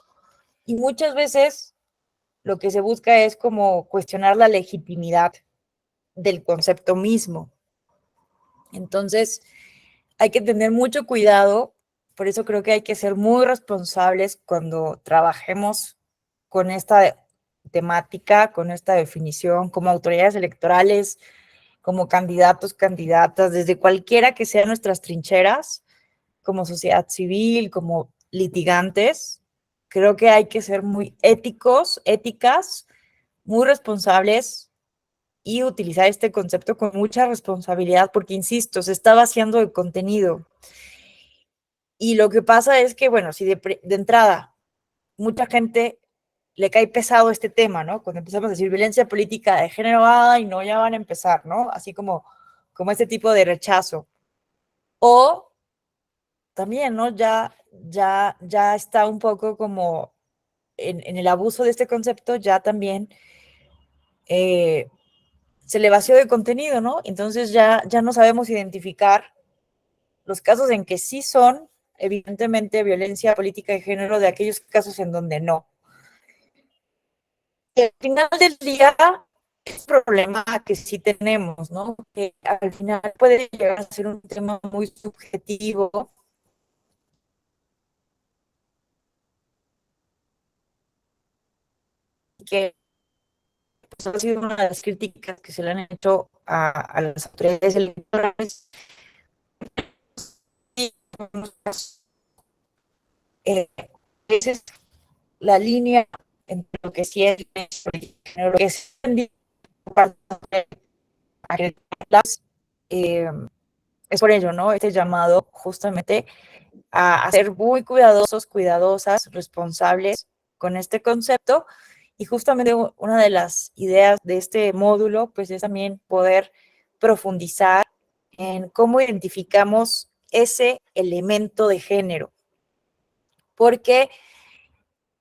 y muchas veces lo que se busca es como cuestionar la legitimidad del concepto mismo. Entonces, hay que tener mucho cuidado, por eso creo que hay que ser muy responsables cuando trabajemos con esta temática, con esta definición, como autoridades electorales, como candidatos, candidatas, desde cualquiera que sean nuestras trincheras, como sociedad civil, como litigantes. Creo que hay que ser muy éticos, éticas, muy responsables y utilizar este concepto con mucha responsabilidad, porque, insisto, se está vaciando de contenido. Y lo que pasa es que, bueno, si de entrada mucha gente le cae pesado este tema, ¿no? Cuando empezamos a decir violencia política de género, ay, no, ya van a empezar, ¿no? Así como este tipo de rechazo. O también, ¿no? Ya está un poco como en el abuso de este concepto, ya también se le vació de contenido, ¿no? Entonces ya no sabemos identificar los casos en que sí son, evidentemente, violencia política de género, de aquellos casos en donde no. Y al final del día, es un problema que sí tenemos, ¿no? Que al final puede llegar a ser un tema muy subjetivo, que pues, ha sido una de las críticas que se le han hecho a las autoridades electorales. Y eh, veces la línea entre lo que sí es lo que es eh, es por ello, ¿no? Este llamado justamente a ser muy cuidadosos, cuidadosas, responsables con este concepto. Y justamente una de las ideas de este módulo, pues es también poder profundizar en cómo identificamos ese elemento de género, porque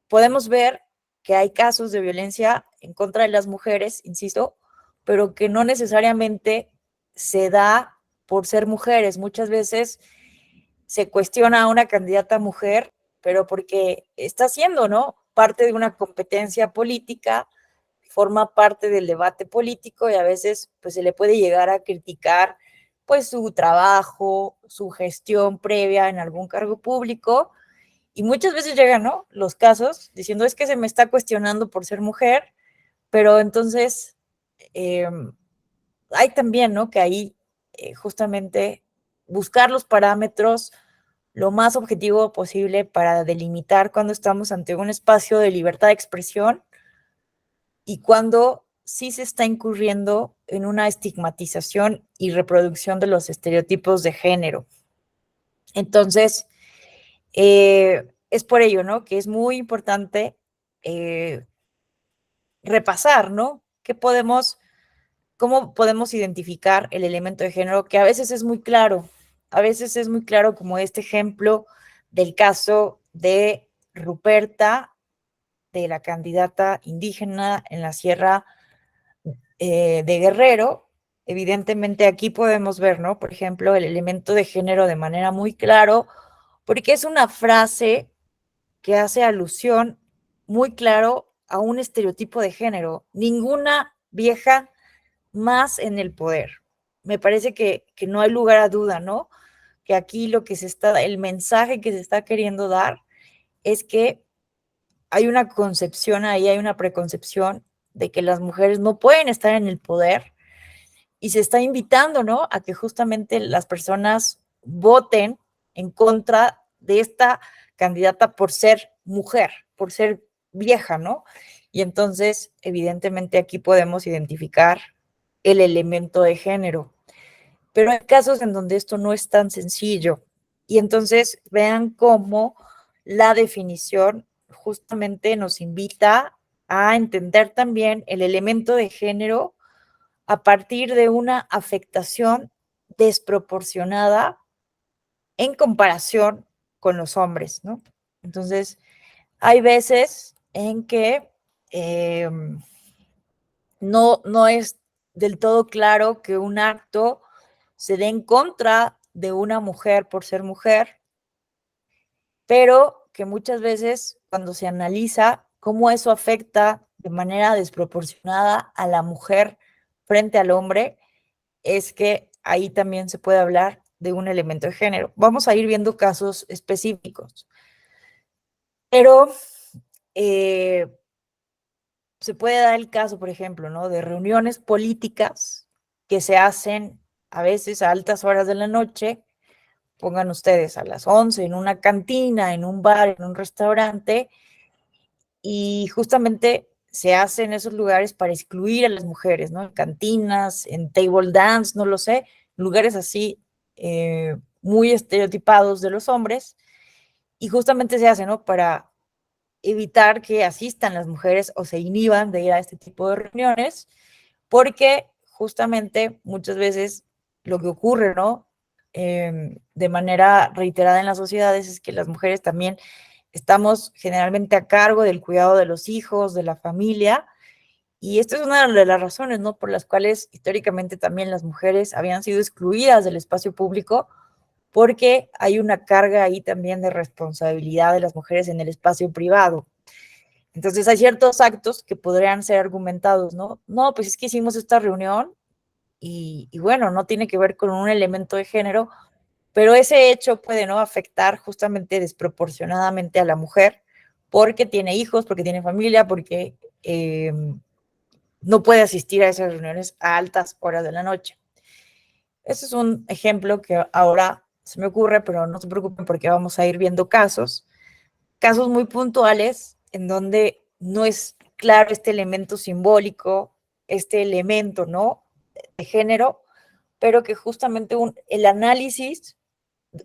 podemos ver que hay casos de violencia en contra de las mujeres, insisto, pero que no necesariamente se da por ser mujeres. Muchas veces se cuestiona a una candidata mujer, pero porque está siendo, ¿no? Parte de una competencia política, forma parte del debate político y a veces pues se le puede llegar a criticar pues su trabajo, su gestión previa en algún cargo público y muchas veces llegan, ¿no? Los casos diciendo es que se me está cuestionando por ser mujer, pero entonces eh, hay también, ¿no? Que ahí justamente buscar los parámetros lo más objetivo posible para delimitar cuando estamos ante un espacio de libertad de expresión y cuando sí se está incurriendo en una estigmatización y reproducción de los estereotipos de género. Entonces, es por ello, ¿no? Que es muy importante repasar, ¿no? ¿Cómo podemos identificar el elemento de género? Que a veces es muy claro, como este ejemplo del caso de Ruperta, de la candidata indígena en la Sierra de Guerrero, evidentemente aquí podemos ver, ¿no? Por ejemplo, el elemento de género de manera muy claro, porque es una frase que hace alusión muy claro a un estereotipo de género. Ninguna vieja más en el poder. Me parece que no hay lugar a duda, ¿no? Que aquí lo que se está, el mensaje que se está queriendo dar es que hay una concepción ahí, hay una preconcepción de que las mujeres no pueden estar en el poder y se está invitando, ¿no? A que justamente las personas voten en contra de esta candidata por ser mujer, por ser vieja, ¿no? Y entonces, evidentemente, aquí podemos identificar el elemento de género. Pero hay casos en donde esto no es tan sencillo. Y entonces vean cómo la definición justamente nos invita a entender también el elemento de género a partir de una afectación desproporcionada en comparación con los hombres, ¿no? Entonces, hay veces en que no es del todo claro que un acto se dé en contra de una mujer por ser mujer, pero que muchas veces cuando se analiza cómo eso afecta de manera desproporcionada a la mujer frente al hombre, es que ahí también se puede hablar de un elemento de género. Vamos a ir viendo casos específicos, pero se puede dar el caso, por ejemplo, ¿no? De reuniones políticas que se hacen a veces a altas horas de la noche, pongan ustedes a las 11 en una cantina, en un bar, en un restaurante, y justamente se hace en esos lugares para excluir a las mujeres, ¿no? En cantinas, en table dance, no lo sé, lugares así muy estereotipados de los hombres, y justamente se hace, ¿no? Para evitar que asistan las mujeres o se inhiban de ir a este tipo de reuniones, porque justamente muchas veces lo que ocurre, ¿no? De manera reiterada en las sociedades es que las mujeres también estamos generalmente a cargo del cuidado de los hijos, de la familia, y esto es una de las razones, ¿no? Por las cuales históricamente también las mujeres habían sido excluidas del espacio público, porque hay una carga ahí también de responsabilidad de las mujeres en el espacio privado. Entonces hay ciertos actos que podrían ser argumentados, ¿no? No, pues es que hicimos esta reunión y bueno, no tiene que ver con un elemento de género, pero ese hecho puede no afectar justamente desproporcionadamente a la mujer porque tiene hijos, porque tiene familia, porque no puede asistir a esas reuniones a altas horas de la noche. Ese es un ejemplo que ahora se me ocurre, pero no se preocupen porque vamos a ir viendo casos muy puntuales en donde no es claro este elemento simbólico, este elemento, ¿no? De género, pero que justamente el análisis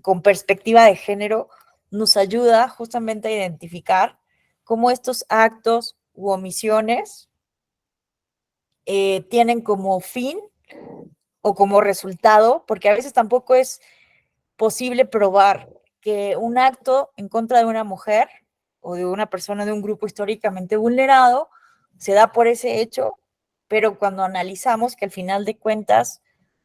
con perspectiva de género nos ayuda justamente a identificar cómo estos actos u omisiones tienen como fin o como resultado, porque a veces tampoco es posible probar que un acto en contra de una mujer o de una persona de un grupo históricamente vulnerado se da por ese hecho, pero cuando analizamos que al final de cuentas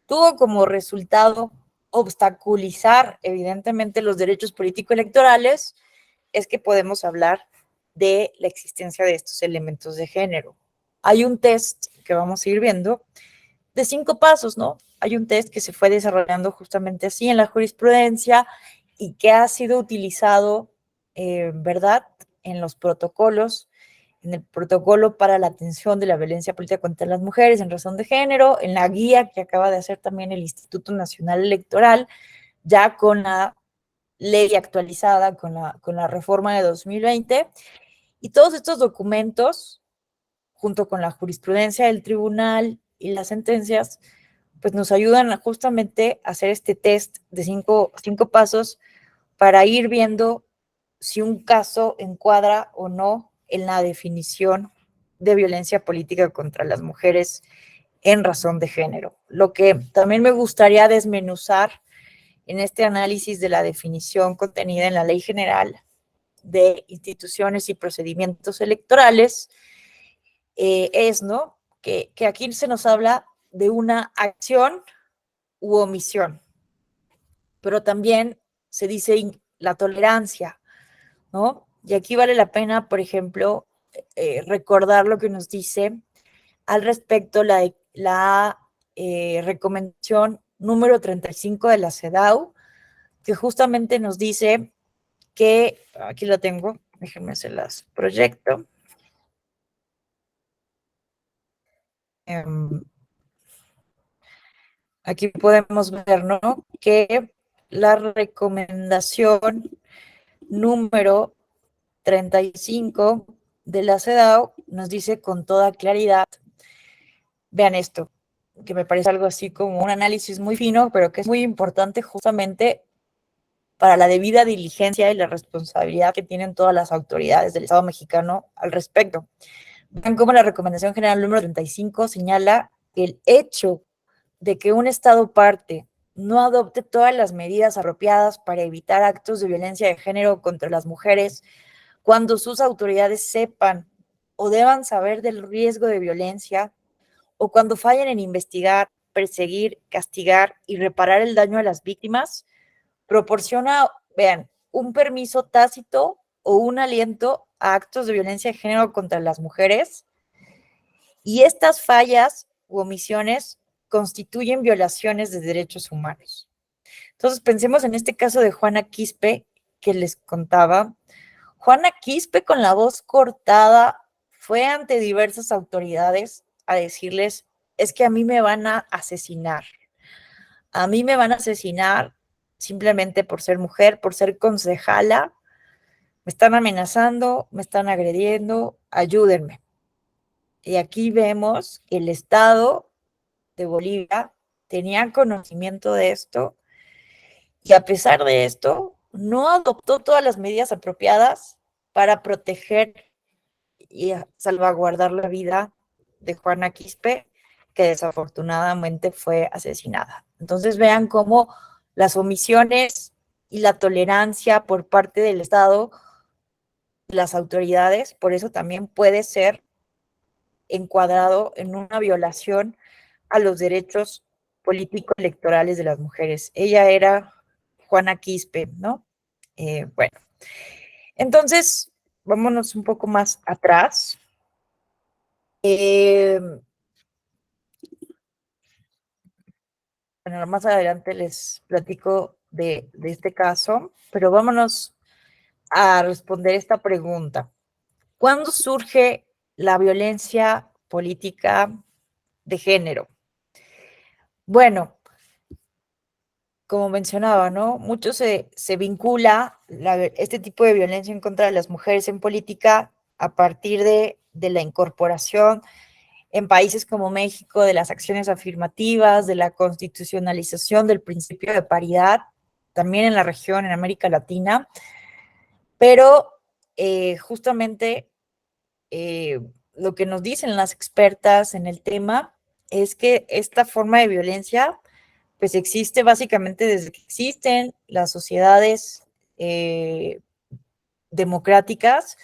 tuvo como resultado obstaculizar evidentemente los derechos político-electorales, es que podemos hablar de la existencia de estos elementos de género. Hay un test que vamos a ir viendo de 5 pasos, ¿no? Hay un test que se fue desarrollando justamente así en la jurisprudencia y que ha sido utilizado, ¿verdad?, en los protocolos, en el protocolo para la atención de la violencia política contra las mujeres en razón de género, en la guía que acaba de hacer también el Instituto Nacional Electoral, ya con la ley actualizada, con la reforma de 2020, y todos estos documentos, junto con la jurisprudencia del tribunal y las sentencias, pues nos ayudan a justamente a hacer este test de cinco pasos para ir viendo si un caso encuadra o no en la definición de violencia política contra las mujeres en razón de género. Lo que también me gustaría desmenuzar en este análisis de la definición contenida en la Ley General de Instituciones y Procedimientos Electorales es, ¿no? Que aquí se nos habla de una acción u omisión. Pero también se dice la tolerancia, ¿no? Y aquí vale la pena, por ejemplo, recordar lo que nos dice al respecto la recomendación número 35 de la CEDAW, que justamente nos dice que, aquí lo tengo, déjenme se las proyecto. Aquí podemos ver, ¿no? Que la recomendación número 35 de la CEDAW nos dice con toda claridad, vean esto, que me parece algo así como un análisis muy fino, pero que es muy importante justamente para la debida diligencia y la responsabilidad que tienen todas las autoridades del Estado mexicano al respecto. Vean cómo la recomendación general número 35 señala el hecho de que un Estado parte no adopte todas las medidas apropiadas para evitar actos de violencia de género contra las mujeres cuando sus autoridades sepan o deban saber del riesgo de violencia, o cuando fallen en investigar, perseguir, castigar y reparar el daño a las víctimas, proporciona, vean, un permiso tácito o un aliento a actos de violencia de género contra las mujeres, y estas fallas u omisiones constituyen violaciones de derechos humanos. Entonces, pensemos en este caso de Juana Quispe, que les contaba. Juana Quispe, con la voz cortada, fue ante diversas autoridades a decirles, es que a mí me van a asesinar. A mí me van a asesinar simplemente por ser mujer, por ser concejala. Me están amenazando, me están agrediendo, ayúdenme. Y aquí vemos que el Estado de Bolivia tenía conocimiento de esto, y a pesar de esto, no adoptó todas las medidas apropiadas para proteger y salvaguardar la vida de Juana Quispe, que desafortunadamente fue asesinada. Entonces vean cómo las omisiones y la tolerancia por parte del Estado, las autoridades, por eso también puede ser encuadrado en una violación a los derechos político-electorales de las mujeres. Ella era Juana Quispe, ¿no? Bueno, entonces, vámonos un poco más atrás. Bueno, más adelante les platico de este caso, pero vámonos a responder esta pregunta. ¿Cuándo surge la violencia política de género? Bueno, como mencionaba, ¿no? Mucho se vincula este tipo de violencia en contra de las mujeres en política a partir de la incorporación en países como México de las acciones afirmativas, de la constitucionalización del principio de paridad, también en la región, en América Latina, pero justamente lo que nos dicen las expertas en el tema es que esta forma de violencia pues existe básicamente desde que existen las sociedades democráticas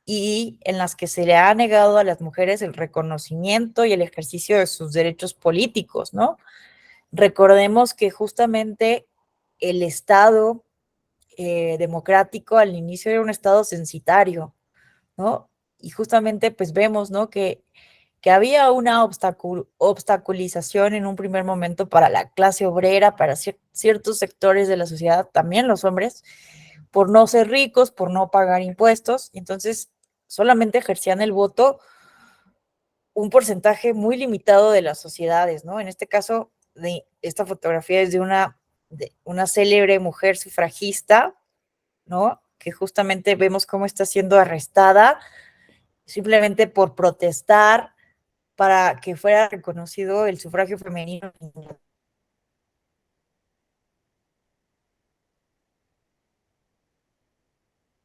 y en las que se le ha negado a las mujeres el reconocimiento y el ejercicio de sus derechos políticos, ¿no? Recordemos que justamente el Estado democrático al inicio era un Estado censitario, ¿no? Y justamente pues vemos, ¿no? Que había una obstaculización en un primer momento para la clase obrera, para ciertos sectores de la sociedad, también los hombres, por no ser ricos, por no pagar impuestos, y entonces solamente ejercían el voto un porcentaje muy limitado de las sociedades, ¿no? En este caso, esta fotografía es de una célebre mujer sufragista, ¿no? Que justamente vemos cómo está siendo arrestada simplemente por protestar para que fuera reconocido el sufragio femenino en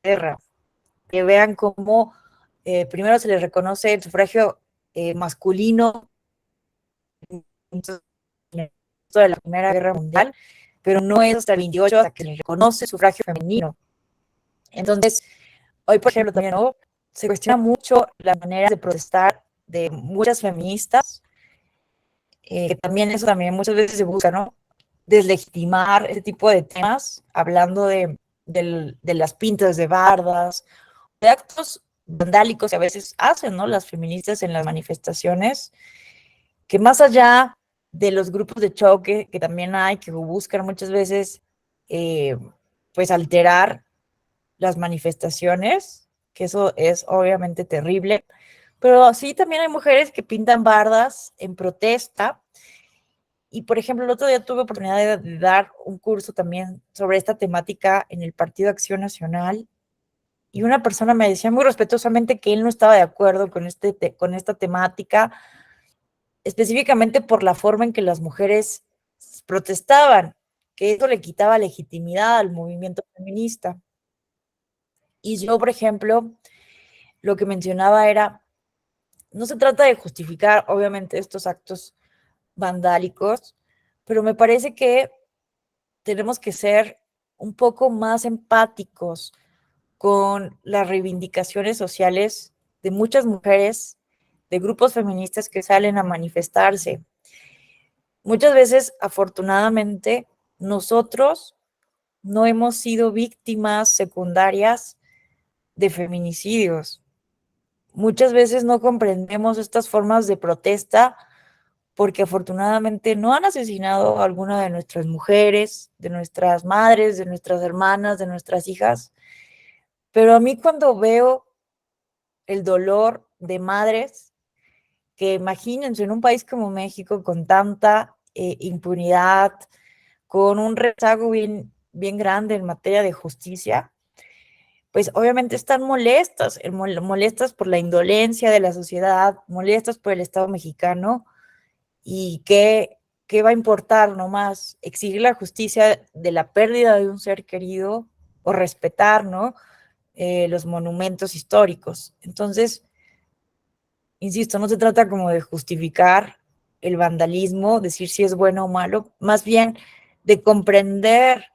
Inglaterra. Que vean cómo primero se les reconoce el sufragio masculino de la Primera Guerra Mundial, pero no es hasta el 28 hasta que se les reconoce el sufragio femenino. Entonces, hoy, por ejemplo, también ¿no? Se cuestiona mucho la manera de protestar de muchas feministas que también eso también muchas veces se busca, ¿no? Deslegitimar ese tipo de temas, hablando de las pintas de bardas, de actos vandálicos que a veces hacen, ¿no? Las feministas en las manifestaciones, que más allá de los grupos de choque que también hay, que buscan muchas veces, pues, alterar las manifestaciones, que eso es obviamente terrible, pero sí también hay mujeres que pintan bardas en protesta. Y, por ejemplo, el otro día tuve oportunidad de dar un curso también sobre esta temática en el Partido Acción Nacional, y una persona me decía muy respetuosamente que él no estaba de acuerdo con esta temática, específicamente por la forma en que las mujeres protestaban, que eso le quitaba legitimidad al movimiento feminista. Y yo, por ejemplo, lo que mencionaba era, no se trata de justificar, obviamente, estos actos vandálicos, pero me parece que tenemos que ser un poco más empáticos con las reivindicaciones sociales de muchas mujeres, de grupos feministas que salen a manifestarse. Muchas veces, afortunadamente, nosotros no hemos sido víctimas secundarias de feminicidios. Muchas veces no comprendemos estas formas de protesta porque afortunadamente no han asesinado a alguna de nuestras mujeres, de nuestras madres, de nuestras hermanas, de nuestras hijas. Pero a mí, cuando veo el dolor de madres, que imagínense en un país como México con tanta impunidad, con un rezago bien grande en materia de justicia, pues obviamente están molestas por la indolencia de la sociedad, molestas por el Estado mexicano. ¿Y qué va a importar nomás? Exigir la justicia de la pérdida de un ser querido o respetar, ¿no? Los monumentos históricos. Entonces, insisto, no se trata como de justificar el vandalismo, decir si es bueno o malo, más bien de comprender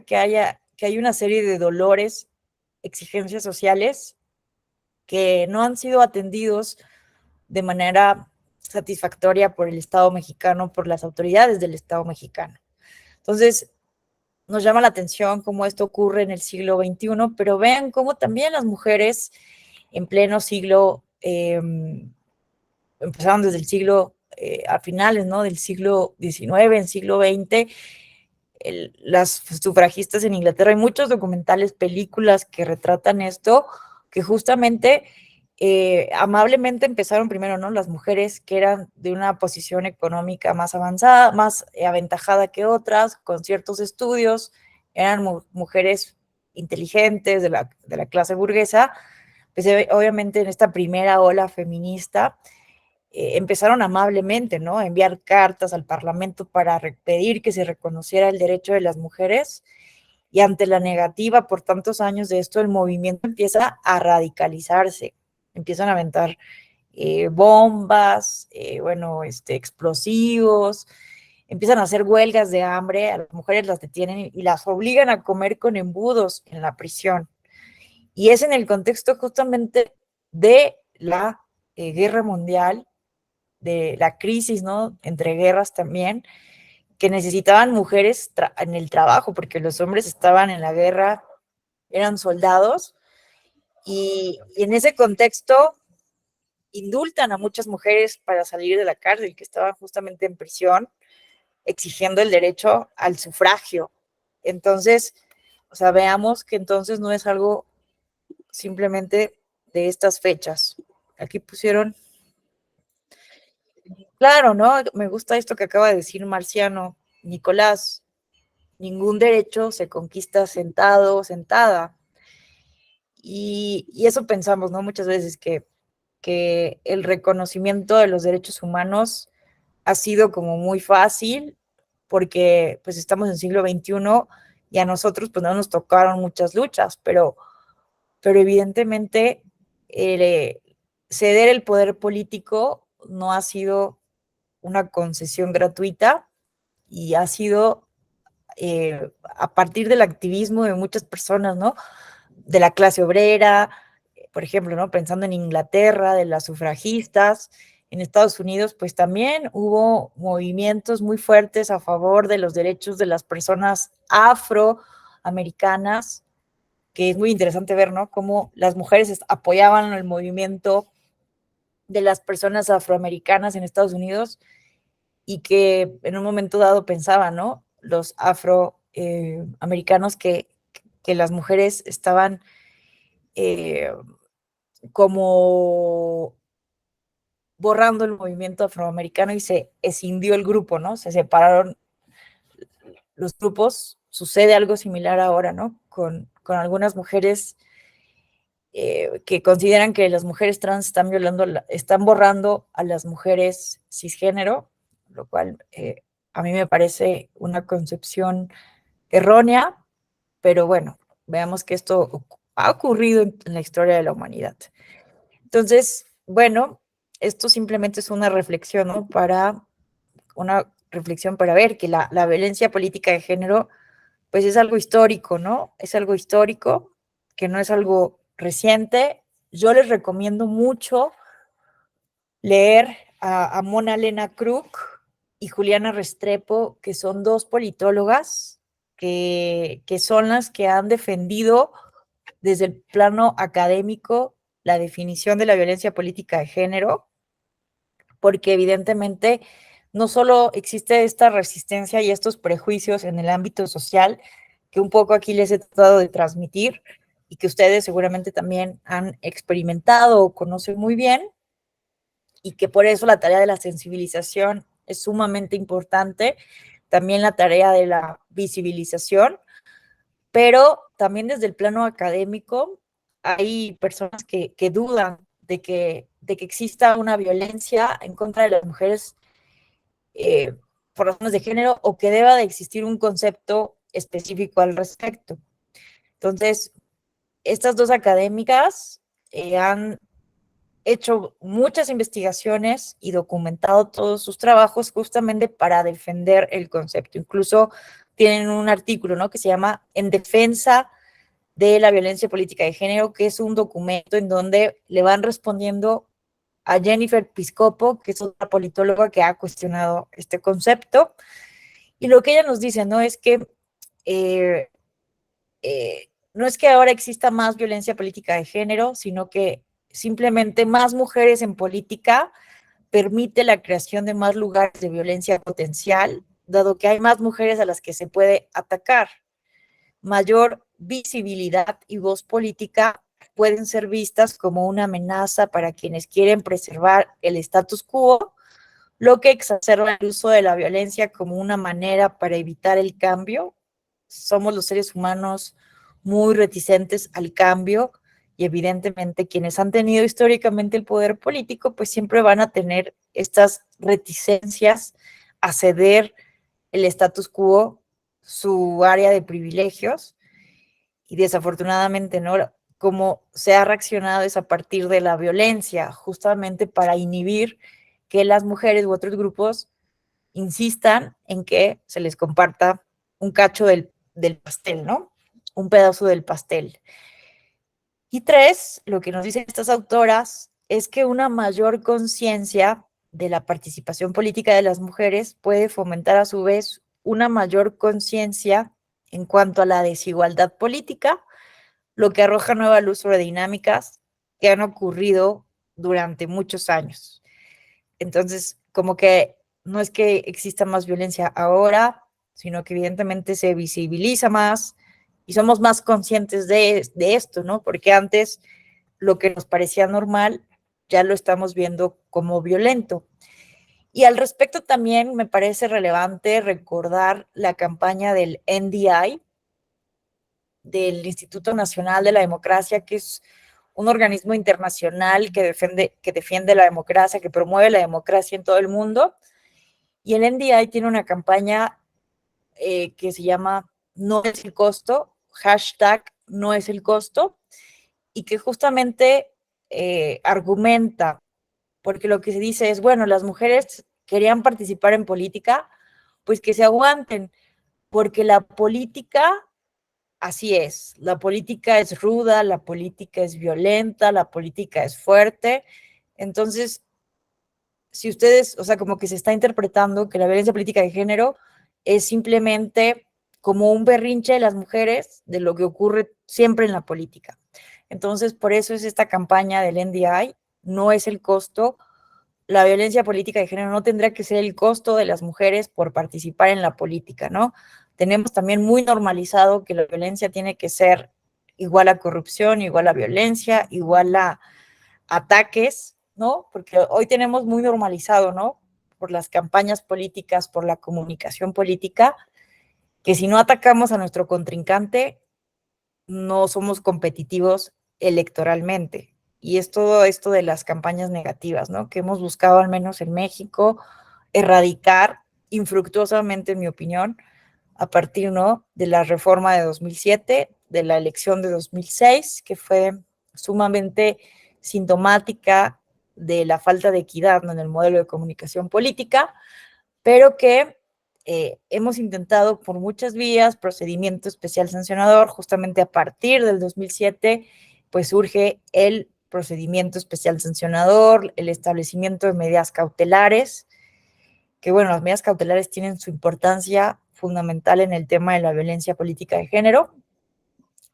que hay una serie de dolores, exigencias sociales que no han sido atendidos de manera satisfactoria por el Estado mexicano, por las autoridades del Estado mexicano. Entonces, nos llama la atención cómo esto ocurre en el siglo XXI, pero vean cómo también las mujeres en pleno siglo, empezaron desde el siglo, a finales, ¿no? Del siglo XIX, en siglo XX, las sufragistas en Inglaterra, hay muchos documentales, películas que retratan esto, que justamente amablemente empezaron primero, ¿no? Las mujeres que eran de una posición económica más avanzada, más aventajada que otras, con ciertos estudios, eran mujeres inteligentes de la clase burguesa, pues obviamente en esta primera ola feminista, empezaron amablemente, ¿no? A enviar cartas al Parlamento para pedir que se reconociera el derecho de las mujeres, y ante la negativa por tantos años de esto, el movimiento empieza a radicalizarse, empiezan a aventar bombas, bueno, explosivos, empiezan a hacer huelgas de hambre, a las mujeres las detienen y las obligan a comer con embudos en la prisión. Y es en el contexto justamente de la guerra mundial, de la crisis, ¿no? Entre guerras también, que necesitaban mujeres en el trabajo, porque los hombres estaban en la guerra, eran soldados, y en ese contexto indultan a muchas mujeres para salir de la cárcel, que estaban justamente en prisión, exigiendo el derecho al sufragio. Entonces, o sea, veamos que entonces no es algo simplemente de estas fechas. Aquí pusieron, claro, ¿no? Me gusta esto que acaba de decir Marciano Nicolás: ningún derecho se conquista sentado o sentada. Y eso pensamos, ¿no? Muchas veces que el reconocimiento de los derechos humanos ha sido como muy fácil, porque pues estamos en siglo XXI y a nosotros pues no nos tocaron muchas luchas, pero evidentemente ceder el poder político no ha sido una concesión gratuita, y ha sido a partir del activismo de muchas personas, ¿no? De la clase obrera, por ejemplo, ¿no? Pensando en Inglaterra, de las sufragistas, en Estados Unidos, pues también hubo movimientos muy fuertes a favor de los derechos de las personas afroamericanas, que es muy interesante ver, ¿no? Cómo las mujeres apoyaban el movimiento de las personas afroamericanas en Estados Unidos y que en un momento dado pensaban, ¿no? Los afroamericanos que las mujeres estaban como borrando el movimiento afroamericano y se escindió el grupo, ¿no? Se separaron los grupos. Sucede algo similar ahora, ¿no? Con algunas mujeres que consideran que las mujeres trans están están borrando a las mujeres cisgénero, lo cual a mí me parece una concepción errónea, pero bueno, veamos que esto ha ocurrido en la historia de la humanidad. Entonces, bueno, esto simplemente es una reflexión, ¿no? Una reflexión para ver que la violencia política de género, pues es algo histórico, ¿no? Es algo histórico, que no es algo reciente. Yo les recomiendo mucho leer a Mona Lena Kruk y Juliana Restrepo, que son dos politólogas que son las que han defendido desde el plano académico la definición de la violencia política de género, porque evidentemente no solo existe esta resistencia y estos prejuicios en el ámbito social, que un poco aquí les he tratado de transmitir y que ustedes seguramente también han experimentado o conocen muy bien, y que por eso la tarea de la sensibilización es sumamente importante, también la tarea de la visibilización, pero también desde el plano académico hay personas que dudan de que exista una violencia en contra de las mujeres por razones de género o que deba de existir un concepto específico al respecto. Entonces, estas dos académicas han hecho muchas investigaciones y documentado todos sus trabajos justamente para defender el concepto. Incluso tienen un artículo, ¿no?, que se llama En defensa de la violencia política de género, que es un documento en donde le van respondiendo a Jennifer Piscopo, que es otra politóloga que ha cuestionado este concepto. Y lo que ella nos dice, ¿no?, es que no es que ahora exista más violencia política de género, sino que simplemente más mujeres en política permite la creación de más lugares de violencia potencial, dado que hay más mujeres a las que se puede atacar. Mayor visibilidad y voz política pueden ser vistas como una amenaza para quienes quieren preservar el status quo, lo que exacerba el uso de la violencia como una manera para evitar el cambio. Somos los seres humanos muy reticentes al cambio y evidentemente quienes han tenido históricamente el poder político pues siempre van a tener estas reticencias a ceder el status quo, su área de privilegios, y desafortunadamente, ¿no?, como se ha reaccionado es a partir de la violencia, justamente para inhibir que las mujeres u otros grupos insistan en que se les comparta un cacho del pastel, ¿no? Un pedazo del pastel. Y tres, lo que nos dicen estas autoras es que una mayor conciencia de la participación política de las mujeres puede fomentar a su vez una mayor conciencia en cuanto a la desigualdad política, lo que arroja nueva luz sobre dinámicas que han ocurrido durante muchos años. Entonces, como que no es que exista más violencia ahora, sino que evidentemente se visibiliza más y somos más conscientes de esto, ¿no? Porque antes lo que nos parecía normal ya lo estamos viendo como violento. Y al respecto también me parece relevante recordar la campaña del NDI, del Instituto Nacional de la Democracia, que es un organismo internacional que defiende la democracia, que promueve la democracia en todo el mundo. Y el NDI tiene una campaña que se llama No es el costo, hashtag No es el costo, y que justamente argumenta, porque lo que se dice es, bueno, las mujeres querían participar en política, pues que se aguanten, porque la política, así es, la política es ruda, la política es violenta, la política es fuerte. Entonces, si ustedes, o sea, como que se está interpretando que la violencia política de género es simplemente como un berrinche de las mujeres de lo que ocurre siempre en la política. Entonces, por eso es esta campaña del NDI, no es el costo. La violencia política de género no tendrá que ser el costo de las mujeres por participar en la política, ¿no? Tenemos también muy normalizado que la violencia tiene que ser igual a corrupción, igual a violencia, igual a ataques, ¿no? Porque hoy tenemos muy normalizado, ¿no? Por las campañas políticas, por la comunicación política, que si no atacamos a nuestro contrincante, no somos competitivos electoralmente. Y es todo esto de las campañas negativas, ¿no? Que hemos buscado, al menos en México, erradicar infructuosamente, en mi opinión, a partir, ¿no?, de la reforma de 2007, de la elección de 2006, que fue sumamente sintomática de la falta de equidad, ¿no?, en el modelo de comunicación política, pero que hemos intentado por muchas vías, procedimiento especial sancionador, justamente a partir del 2007, pues surge el procedimiento especial sancionador, el establecimiento de medidas cautelares, que bueno, las medidas cautelares tienen su importancia fundamental en el tema de la violencia política de género,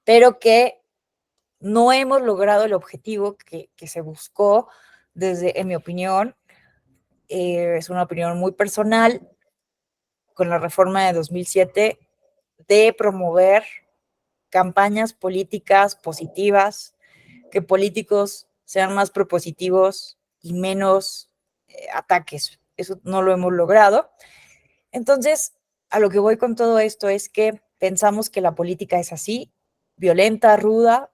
pero que no hemos logrado el objetivo que se buscó desde, en mi opinión, es una opinión muy personal, con la reforma de 2007, de promover campañas políticas positivas, que políticos sean más propositivos y menos ataques. Eso no lo hemos logrado. Entonces, a lo que voy con todo esto es que pensamos que la política es así, violenta, ruda,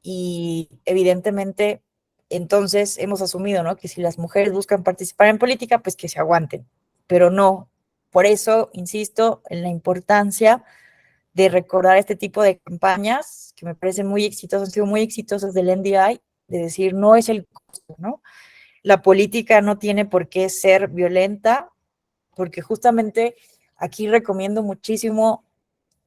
y evidentemente entonces hemos asumido, ¿no?, que si las mujeres buscan participar en política, pues que se aguanten, pero no. Por eso insisto en la importancia de recordar este tipo de campañas que me parecen muy exitosas, han sido muy exitosas del NDI, de decir, no es el costo, ¿no? La política no tiene por qué ser violenta, porque justamente aquí recomiendo muchísimo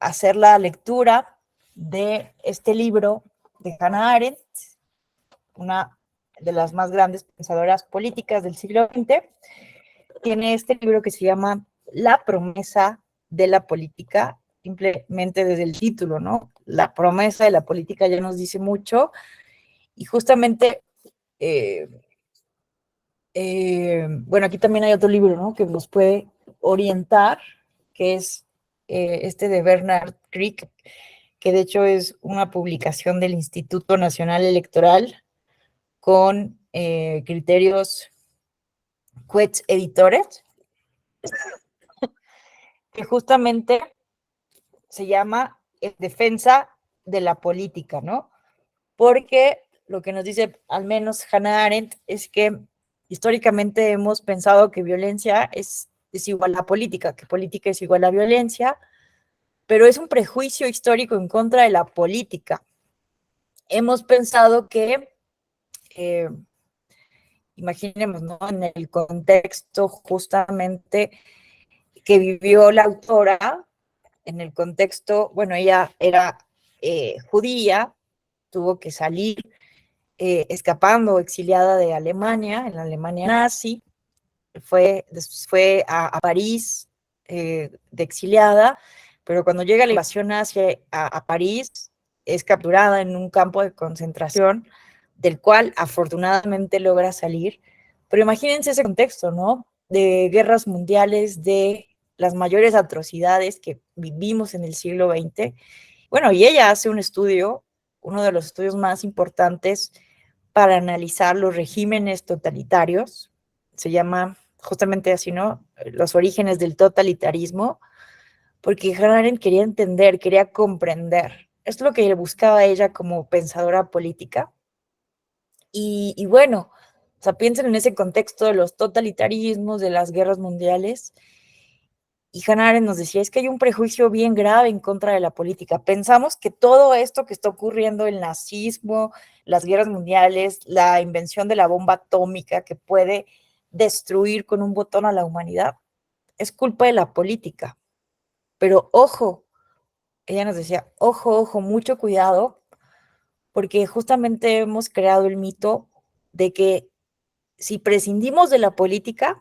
hacer la lectura de este libro de Hannah Arendt, una de las más grandes pensadoras políticas del siglo XX. Tiene este libro que se llama La promesa de la política, simplemente desde el título, ¿no? La promesa de la política ya nos dice mucho, y justamente, bueno, aquí también hay otro libro, ¿no?, que nos puede orientar, que es este de Bernard Crick, que de hecho es una publicación del Instituto Nacional Electoral con criterios Quetz Editores, que justamente se llama Defensa de la Política, ¿no? Porque lo que nos dice al menos Hannah Arendt es que históricamente hemos pensado que violencia es igual a política, que política es igual a violencia, pero es un prejuicio histórico en contra de la política. Hemos pensado que, imaginemos, ¿no?, en el contexto justamente que vivió la autora, en el contexto, bueno, ella era judía, tuvo que salir escapando, exiliada de Alemania, en la Alemania nazi, fue París de exiliada, pero cuando llega la invasión nazi a París, es capturada en un campo de concentración, del cual afortunadamente logra salir. Pero imagínense ese contexto, ¿no? De guerras mundiales, de las mayores atrocidades que vivimos en el siglo XX. Bueno, y ella hace un estudio, uno de los estudios más importantes para analizar los regímenes totalitarios, se llama justamente así, ¿no?, Los orígenes del totalitarismo, porque Hannah Arendt quería entender, quería comprender. Es lo que buscaba ella como pensadora política. Y bueno, o sea, piensen en ese contexto de los totalitarismos, de las guerras mundiales. Y Hannah Arendt nos decía, es que hay un prejuicio bien grave en contra de la política. Pensamos que todo esto que está ocurriendo, el nazismo, las guerras mundiales, la invención de la bomba atómica que puede destruir con un botón a la humanidad, es culpa de la política. Pero ojo, ella nos decía, ojo, ojo, mucho cuidado, porque justamente hemos creado el mito de que si prescindimos de la política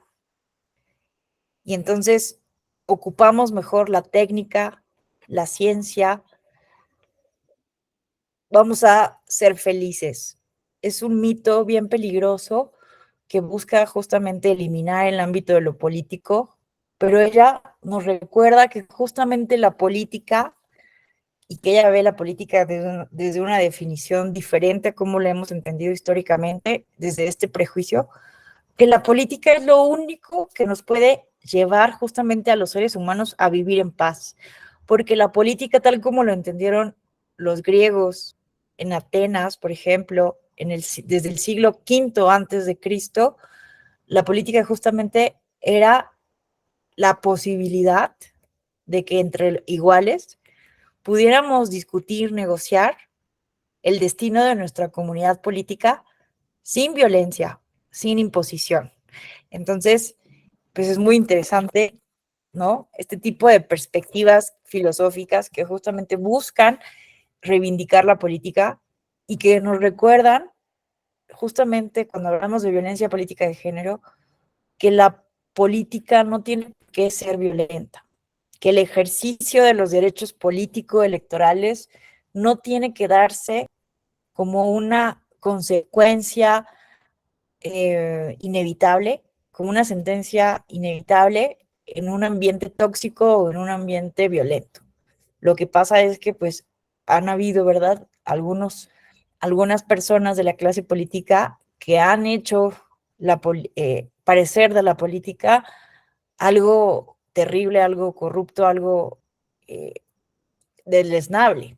y entonces ocupamos mejor la técnica, la ciencia, vamos a ser felices. Es un mito bien peligroso que busca justamente eliminar el ámbito de lo político, pero ella nos recuerda que justamente la política, y que ella ve la política desde una definición diferente a cómo la hemos entendido históricamente, desde este prejuicio, que la política es lo único que nos puede llevar justamente a los seres humanos a vivir en paz, porque la política tal como lo entendieron los griegos en Atenas, por ejemplo, desde el siglo V antes de Cristo, la política justamente era la posibilidad de que entre iguales pudiéramos discutir, negociar el destino de nuestra comunidad política sin violencia, sin imposición. Entonces, pues es muy interesante, ¿no? Este tipo de perspectivas filosóficas que justamente buscan reivindicar la política y que nos recuerdan, justamente cuando hablamos de violencia política de género, que la política no tiene que ser violenta, que el ejercicio de los derechos político-electorales no tiene que darse como una consecuencia inevitable, como una sentencia inevitable en un ambiente tóxico o en un ambiente violento. Lo que pasa es que pues han habido, ¿verdad? Algunas personas de la clase política que han hecho parecer de la política algo terrible, algo corrupto, algo eh, deleznable.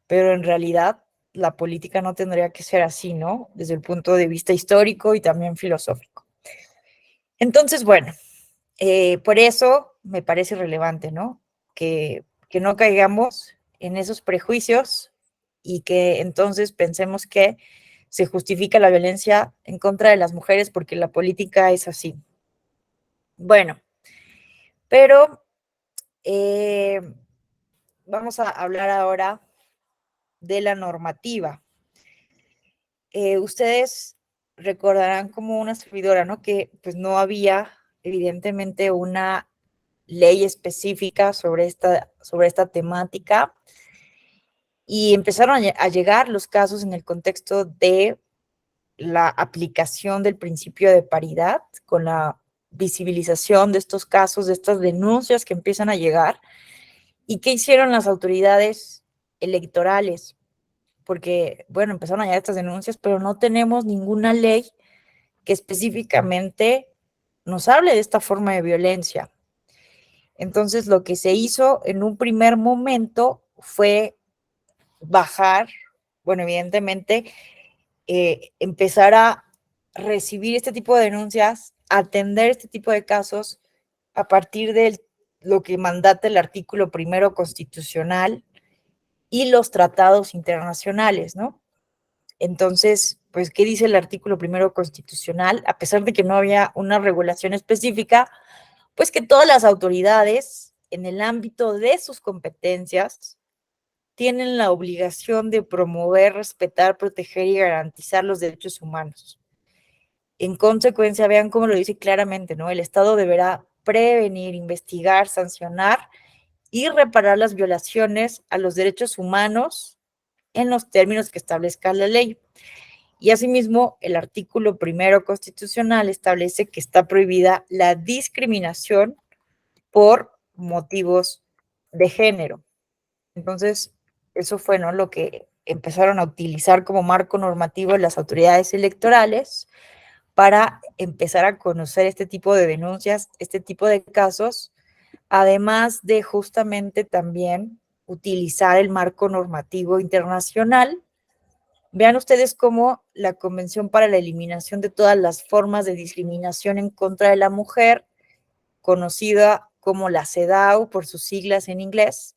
Pero en realidad la política no tendría que ser así, ¿no? Desde el punto de vista histórico y también filosófico. Entonces, bueno, por eso me parece relevante, ¿no? Que no caigamos en esos prejuicios y que entonces pensemos que se justifica la violencia en contra de las mujeres porque la política es así. Bueno, pero vamos a hablar ahora de la normativa. Ustedes recordarán como una servidora, ¿no? Que pues no había evidentemente una ley específica sobre esta temática y empezaron a llegar los casos en el contexto de la aplicación del principio de paridad, con la visibilización de estos casos, de estas denuncias que empiezan a llegar. ¿Y qué hicieron las autoridades electorales? Porque, bueno, empezaron a llegar estas denuncias, pero no tenemos ninguna ley que específicamente nos hable de esta forma de violencia. Entonces, lo que se hizo en un primer momento fue bajar, bueno, evidentemente, empezar a recibir este tipo de denuncias, atender este tipo de casos a partir de lo que mandata el artículo primero constitucional y los tratados internacionales, ¿no? Entonces, pues, ¿qué dice el artículo primero constitucional? A pesar de que no había una regulación específica, pues que todas las autoridades, en el ámbito de sus competencias, tienen la obligación de promover, respetar, proteger y garantizar los derechos humanos. En consecuencia, vean cómo lo dice claramente, ¿no? El Estado deberá prevenir, investigar, sancionar y reparar las violaciones a los derechos humanos en los términos que establezca la ley. Y asimismo, el artículo primero constitucional establece que está prohibida la discriminación por motivos de género. Entonces, eso fue, ¿no?, lo que empezaron a utilizar como marco normativo las autoridades electorales para empezar a conocer este tipo de denuncias, este tipo de casos, además de justamente también utilizar el marco normativo internacional. Vean ustedes cómo la Convención para la Eliminación de todas las formas de discriminación en contra de la mujer, conocida como la CEDAW por sus siglas en inglés,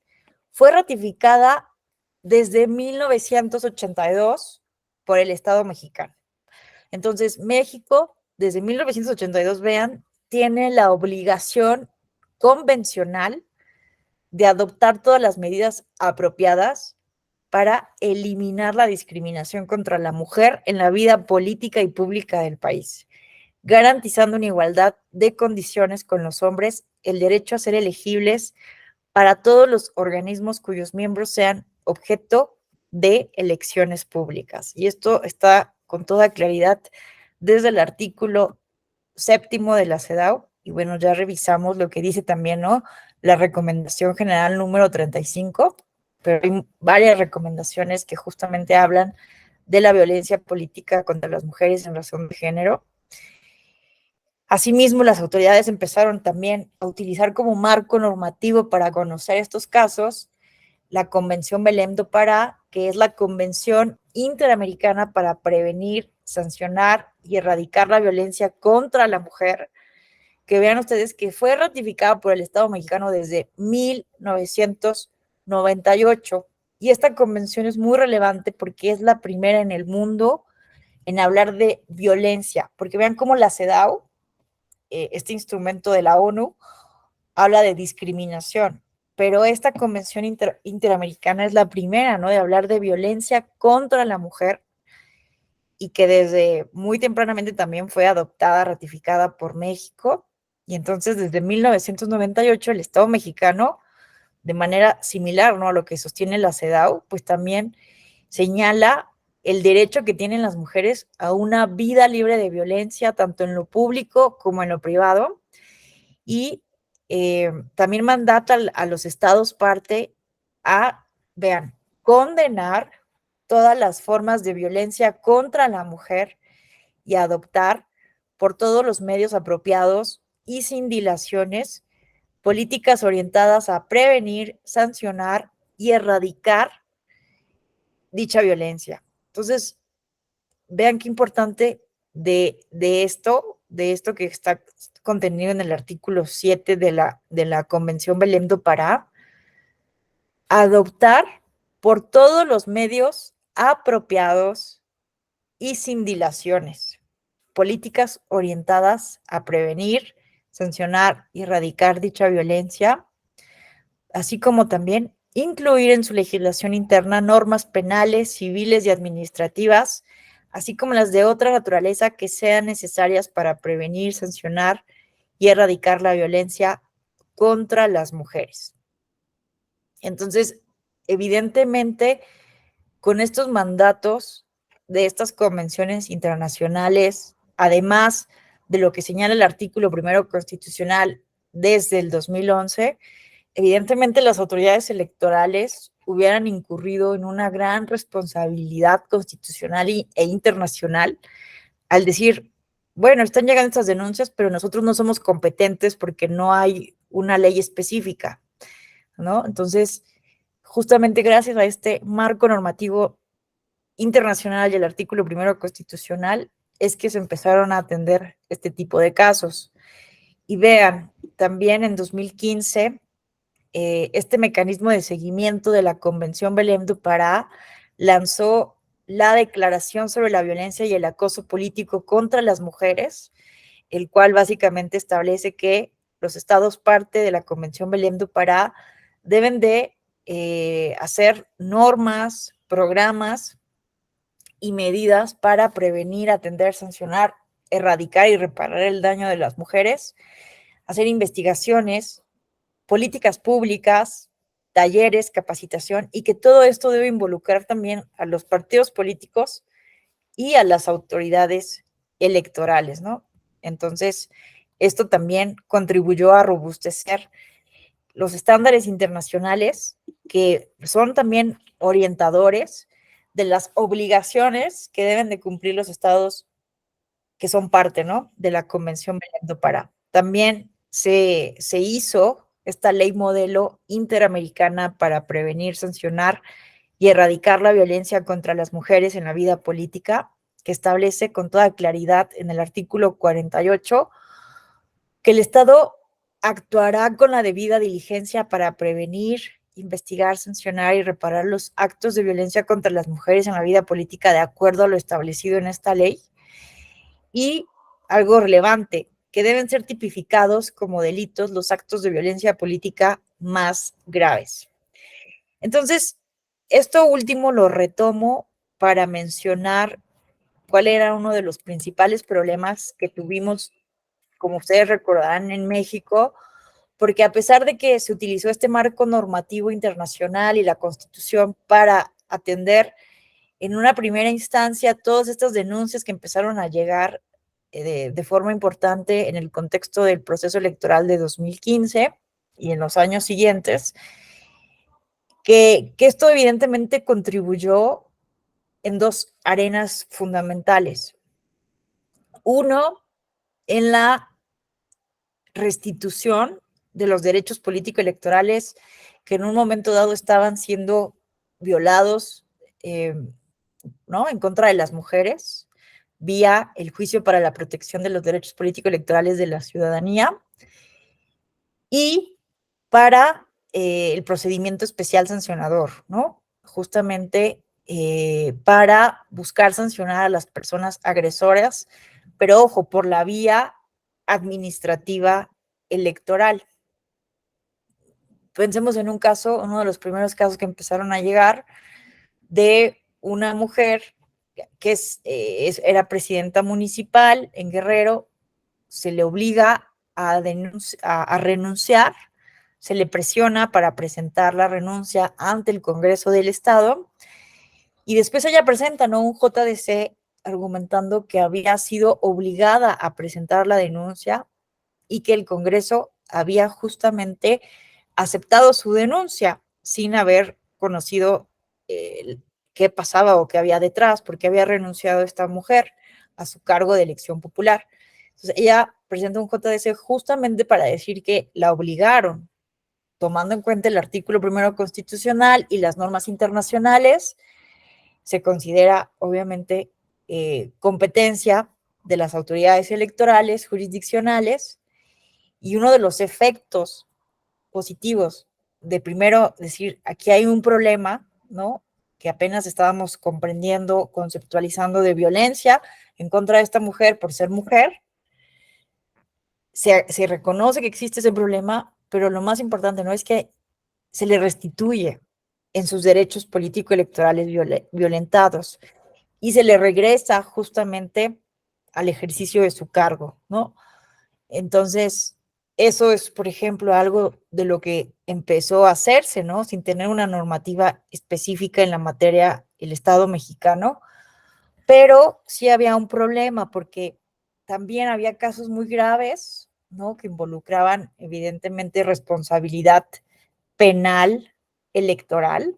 fue ratificada desde 1982 por el Estado mexicano. Entonces, México, desde 1982, vean, tiene la obligación convencional de adoptar todas las medidas apropiadas para eliminar la discriminación contra la mujer en la vida política y pública del país. garantizando una igualdad de condiciones con los hombres, el derecho a ser elegibles para todos los organismos cuyos miembros sean objeto de elecciones públicas. Y esto está con toda claridad desde el artículo 7º de la CEDAW. Y bueno, ya revisamos lo que dice también, ¿no? La recomendación general número 35, pero hay varias recomendaciones que justamente hablan de la violencia política contra las mujeres en razón de género. Asimismo, las autoridades empezaron también a utilizar como marco normativo para conocer estos casos la Convención Belém do Pará, que es la Convención Interamericana para prevenir, sancionar y erradicar la violencia contra la mujer, que vean ustedes que fue ratificada por el Estado mexicano desde 1998. Y esta convención es muy relevante porque es la primera en el mundo en hablar de violencia, porque vean cómo la CEDAW, este instrumento de la ONU, habla de discriminación, pero esta convención interamericana es la primera, ¿no?, de hablar de violencia contra la mujer y que desde muy tempranamente también fue adoptada, ratificada por México. Y entonces desde 1998 el Estado mexicano, de manera similar, ¿no?, a lo que sostiene la CEDAW, pues también señala el derecho que tienen las mujeres a una vida libre de violencia, tanto en lo público como en lo privado, y también mandata a los estados parte a, vean, condenar todas las formas de violencia contra la mujer y adoptar por todos los medios apropiados y sin dilaciones políticas orientadas a prevenir, sancionar y erradicar dicha violencia. Entonces, vean qué importante de esto que está contenido en el artículo 7 de la Convención Belém do Pará, adoptar por todos los medios apropiados y sin dilaciones políticas orientadas a prevenir, sancionar y erradicar dicha violencia, así como también incluir en su legislación interna normas penales, civiles y administrativas, así como las de otra naturaleza que sean necesarias para prevenir, sancionar y erradicar la violencia contra las mujeres. Entonces, evidentemente, con estos mandatos de estas convenciones internacionales, además de lo que señala el artículo 1º constitucional desde el 2011, evidentemente las autoridades electorales hubieran incurrido en una gran responsabilidad constitucional e internacional al decir, bueno, están llegando estas denuncias, pero nosotros no somos competentes porque no hay una ley específica, ¿no? Entonces, justamente gracias a este marco normativo internacional y el artículo 1º constitucional es que se empezaron a atender este tipo de casos. Y vean, también en 2015, este mecanismo de seguimiento de la Convención Belém do Pará lanzó la Declaración sobre la Violencia y el Acoso Político contra las Mujeres, el cual básicamente establece que los estados parte de la Convención Belém do Pará deben de hacer normas, programas y medidas para prevenir, atender, sancionar, erradicar y reparar el daño de las mujeres, hacer investigaciones, políticas públicas, talleres, capacitación, y que todo esto debe involucrar también a los partidos políticos y a las autoridades electorales, ¿no? Entonces, esto también contribuyó a robustecer los estándares internacionales que son también orientadores de las obligaciones que deben de cumplir los estados que son parte, ¿no?, de la Convención Belém do Pará. También se hizo esta ley modelo interamericana para prevenir, sancionar y erradicar la violencia contra las mujeres en la vida política, que establece con toda claridad en el artículo 48 que el Estado actuará con la debida diligencia para prevenir, investigar, sancionar y reparar los actos de violencia contra las mujeres en la vida política de acuerdo a lo establecido en esta ley. Y algo relevante, que deben ser tipificados como delitos los actos de violencia política más graves. Entonces, esto último lo retomo para mencionar cuál era uno de los principales problemas que tuvimos, como ustedes recordarán, en México, porque a pesar de que se utilizó este marco normativo internacional y la Constitución para atender en una primera instancia todas estas denuncias que empezaron a llegar de forma importante en el contexto del proceso electoral de 2015 y en los años siguientes, que esto evidentemente contribuyó en dos arenas fundamentales. Uno, en la restitución de los derechos político-electorales que en un momento dado estaban siendo violados, ¿no?, en contra de las mujeres, vía el juicio para la protección de los derechos político-electorales de la ciudadanía y para el procedimiento especial sancionador, ¿no? Justamente para buscar sancionar a las personas agresoras, pero ojo, por la vía administrativa electoral. Pensemos en un caso, uno de los primeros casos que empezaron a llegar, de una mujer que era presidenta municipal en Guerrero, se le obliga a renunciar, se le presiona para presentar la renuncia ante el Congreso del Estado, y después ella presenta, ¿no?, un JDC argumentando que había sido obligada a presentar la denuncia y que el Congreso había justamente aceptado su denuncia sin haber conocido qué pasaba o qué había detrás, porque había renunciado esta mujer a su cargo de elección popular. Entonces ella presenta un JDC justamente para decir que la obligaron, tomando en cuenta el artículo primero constitucional y las normas internacionales. Se considera obviamente competencia de las autoridades electorales jurisdiccionales, y uno de los efectos positivos de primero decir, aquí hay un problema, ¿no?, que apenas estábamos comprendiendo, conceptualizando, de violencia en contra de esta mujer por ser mujer. Se reconoce que existe ese problema, pero lo más importante, ¿no?, es que se le restituye en sus derechos político-electorales violentados y se le regresa justamente al ejercicio de su cargo, ¿no? Entonces, eso es, por ejemplo, algo de lo que empezó a hacerse, ¿no?, sin tener una normativa específica en la materia el Estado mexicano, pero sí había un problema porque también había casos muy graves, ¿no?, que involucraban evidentemente responsabilidad penal electoral,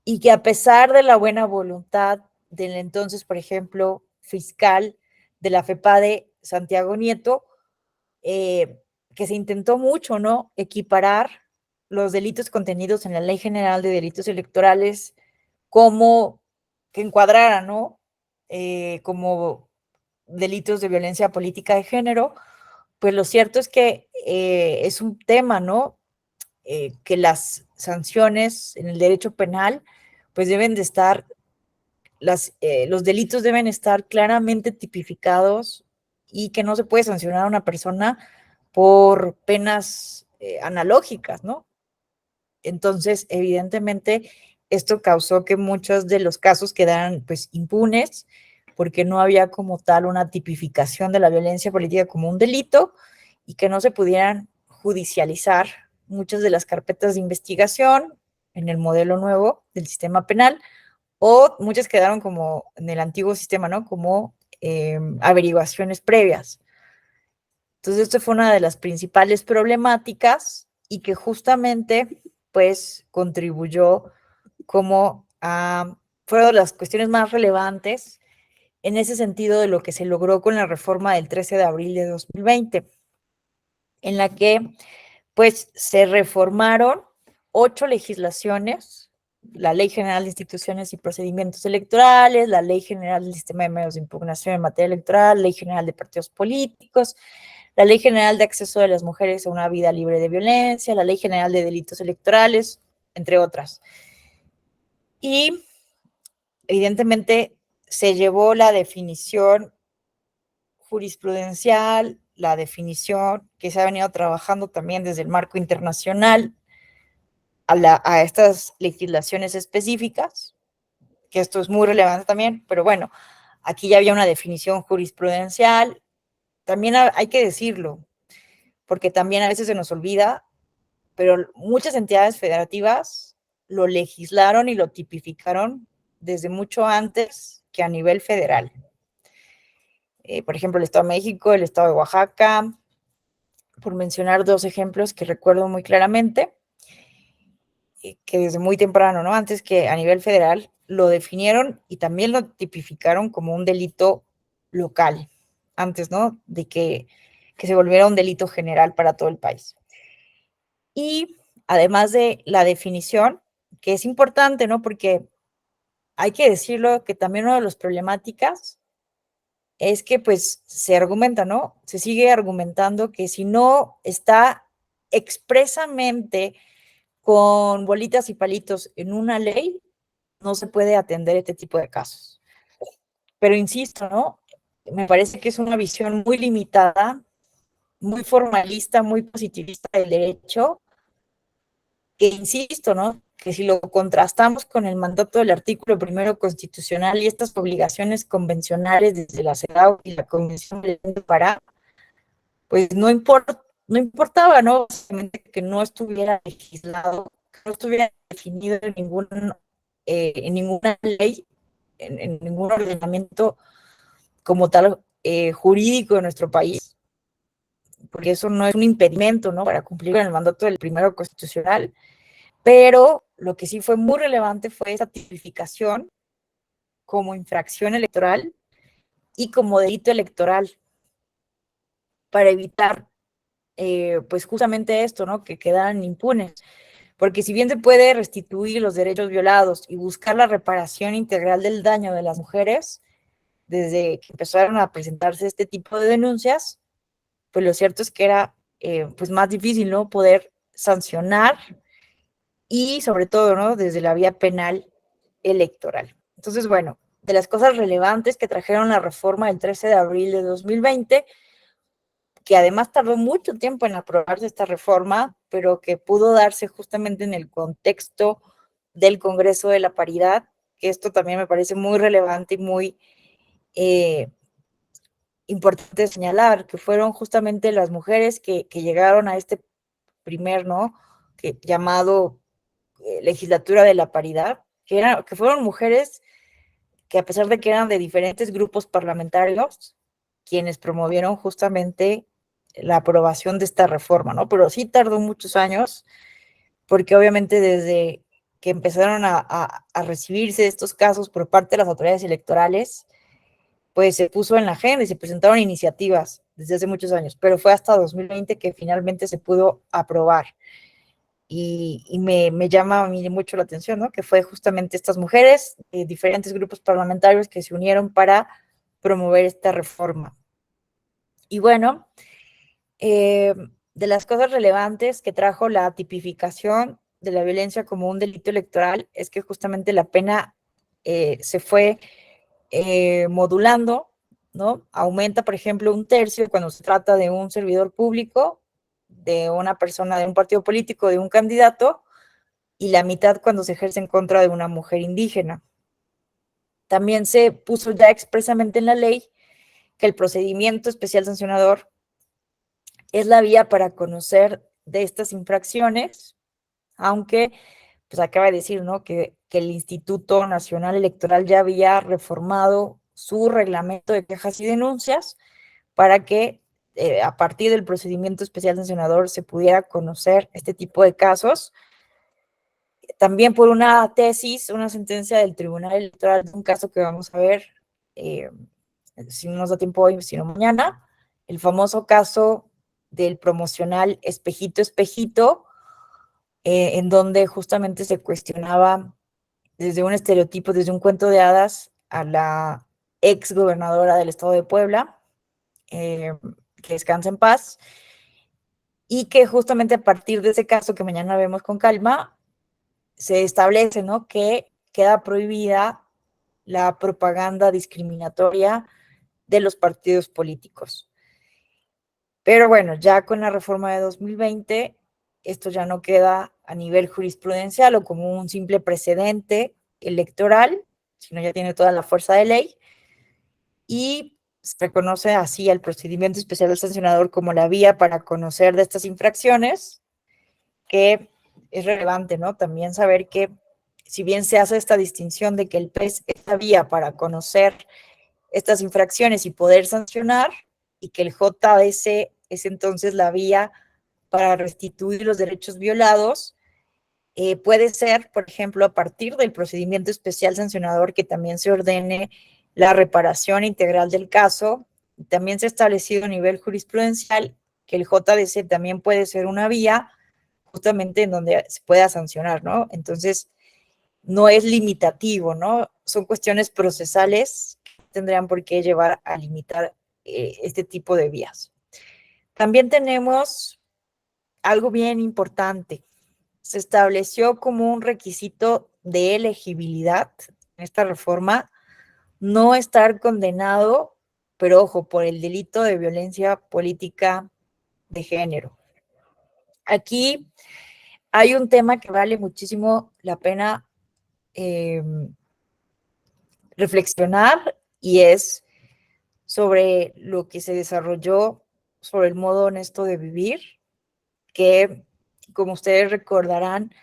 y que a pesar de la buena voluntad del entonces, por ejemplo, fiscal de la FEPADE, Santiago Nieto, que se intentó mucho, ¿no?, equiparar los delitos contenidos en la Ley General de Delitos Electorales como que encuadraran, ¿no?, como delitos de violencia política de género. Pues lo cierto es que es un tema, ¿no?, que las sanciones en el derecho penal pues deben de estar, los delitos deben estar claramente tipificados y que no se puede sancionar a una persona por penas analógicas, ¿no? Entonces, evidentemente, esto causó que muchos de los casos quedaran pues impunes, porque no había como tal una tipificación de la violencia política como un delito y que no se pudieran judicializar muchas de las carpetas de investigación en el modelo nuevo del sistema penal, o muchas quedaron como en el antiguo sistema, ¿no?, como averiguaciones previas. Entonces, esto fue una de las principales problemáticas y que justamente, pues, contribuyó como fueron las cuestiones más relevantes en ese sentido de lo que se logró con la reforma del 13 de abril de 2020, en la que, pues, se reformaron 8 legislaciones: la Ley General de Instituciones y Procedimientos Electorales, la Ley General del Sistema de Medios de Impugnación en materia electoral, Ley General de Partidos Políticos, la Ley General de Acceso de las Mujeres a una Vida Libre de Violencia, la Ley General de Delitos Electorales, entre otras. Y evidentemente se llevó la definición jurisprudencial, la definición que se ha venido trabajando también desde el marco internacional a estas legislaciones específicas, que esto es muy relevante también, pero bueno, aquí ya había una definición jurisprudencial. También hay que decirlo, porque también a veces se nos olvida, pero muchas entidades federativas lo legislaron y lo tipificaron desde mucho antes que a nivel federal. Por ejemplo, el Estado de México, el Estado de Oaxaca, por mencionar dos ejemplos que recuerdo muy claramente, que desde muy temprano, ¿no? Antes que a nivel federal, lo definieron y también lo tipificaron como un delito local, antes, ¿no? De que se volviera un delito general para todo el país. Y además de la definición, que es importante, ¿no? Porque hay que decirlo que también una de las problemáticas es que pues se argumenta, ¿no? Se sigue argumentando que si no está expresamente con bolitas y palitos en una ley, no se puede atender este tipo de casos. Pero insisto, ¿no? Me parece que es una visión muy limitada, muy formalista, muy positivista del derecho, que insisto, ¿no? Que si lo contrastamos con el mandato del artículo primero constitucional y estas obligaciones convencionales desde la CEDAW y la Convención de Pará, pues no importaba, ¿no? Básicamente que no estuviera legislado, que no estuviera definido en ninguna ley, en ningún ordenamiento como tal jurídico de nuestro país, porque eso no es un impedimento, ¿no? Para cumplir con el mandato del primero constitucional, pero lo que sí fue muy relevante fue esa tipificación como infracción electoral y como delito electoral para evitar pues justamente esto, ¿no? Que quedaran impunes. Porque si bien se puede restituir los derechos violados y buscar la reparación integral del daño de las mujeres, desde que empezaron a presentarse este tipo de denuncias, pues lo cierto es que era pues más difícil, ¿no? Poder sancionar y sobre todo, ¿no? Desde la vía penal electoral. Entonces, bueno, de las cosas relevantes que trajeron la reforma del 13 de abril de 2020, que además tardó mucho tiempo en aprobarse esta reforma, pero que pudo darse justamente en el contexto del Congreso de la Paridad, que esto también me parece muy relevante y muy importante señalar, que fueron justamente las mujeres que llegaron a este primer, ¿no? Llamado legislatura de la paridad, que fueron mujeres que a pesar de que eran de diferentes grupos parlamentarios, quienes promovieron justamente la aprobación de esta reforma, ¿no? Pero sí tardó muchos años, porque obviamente desde que empezaron a recibirse estos casos por parte de las autoridades electorales, pues se puso en la agenda y se presentaron iniciativas desde hace muchos años, pero fue hasta 2020 que finalmente se pudo aprobar. Y me llama a mí mucho la atención, ¿no? Que fue justamente estas mujeres, diferentes grupos parlamentarios que se unieron para promover esta reforma. Y bueno, de las cosas relevantes que trajo la tipificación de la violencia como un delito electoral es que justamente la pena se fue modulando, ¿no? Aumenta, por ejemplo, un tercio cuando se trata de un servidor público, de una persona de un partido político, de un candidato, y la mitad cuando se ejerce en contra de una mujer indígena. También se puso ya expresamente en la ley que el procedimiento especial sancionador es la vía para conocer de estas infracciones, aunque pues acaba de decir, ¿no? Que el Instituto Nacional Electoral ya había reformado su reglamento de quejas y denuncias para que a partir del procedimiento especial sancionador se pudiera conocer este tipo de casos. También por una tesis, una sentencia del Tribunal Electoral de un caso que vamos a ver, si no nos da tiempo hoy, sino mañana, el famoso caso del promocional Espejito, Espejito, en donde justamente se cuestionaba desde un estereotipo, desde un cuento de hadas, a la ex gobernadora del estado de Puebla, que descansa en paz, y que justamente a partir de ese caso que mañana vemos con calma, se establece, ¿no? Que queda prohibida la propaganda discriminatoria de los partidos políticos. Pero bueno, ya con la reforma de 2020, esto ya no queda a nivel jurisprudencial o como un simple precedente electoral, sino ya tiene toda la fuerza de ley. y se reconoce así al procedimiento especial del sancionador como la vía para conocer de estas infracciones, que es relevante, ¿no? También saber que si bien se hace esta distinción de que el PES es la vía para conocer estas infracciones y poder sancionar, y que el JDC es entonces la vía para restituir los derechos violados, puede ser, por ejemplo, a partir del procedimiento especial sancionador, que también se ordene la reparación integral del caso. También se ha establecido a nivel jurisprudencial que el JDC también puede ser una vía justamente en donde se pueda sancionar, ¿no? Entonces, no es limitativo, ¿no? Son cuestiones procesales que tendrían por qué llevar a limitar este tipo de vías. También tenemos algo bien importante. Se estableció como un requisito de elegibilidad en esta reforma no estar condenado, pero ojo, por el delito de violencia política de género. Aquí hay un tema que vale muchísimo la pena reflexionar, y es sobre lo que se desarrolló sobre el modo honesto de vivir, que, como ustedes recordarán,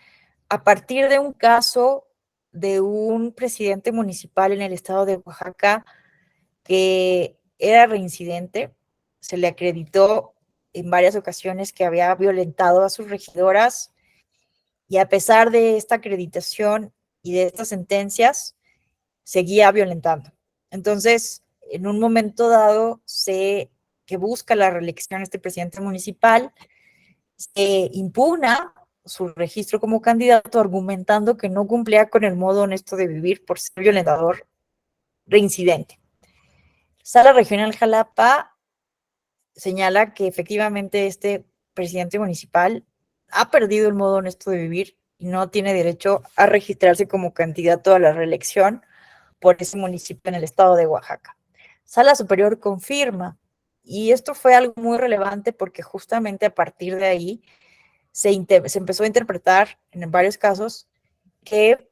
a partir de un caso de un presidente municipal en el estado de Oaxaca que era reincidente, se le acreditó en varias ocasiones que había violentado a sus regidoras, y a pesar de esta acreditación y de estas sentencias, seguía violentando. Entonces, en un momento dado, que busca la reelección este presidente municipal, se impugna su registro como candidato argumentando que no cumplía con el modo honesto de vivir por ser violentador reincidente. Sala Regional Jalapa señala que efectivamente este presidente municipal ha perdido el modo honesto de vivir y no tiene derecho a registrarse como candidato a la reelección por ese municipio en el estado de Oaxaca. Sala Superior confirma, y esto fue algo muy relevante porque justamente a partir de ahí se empezó a interpretar en varios casos que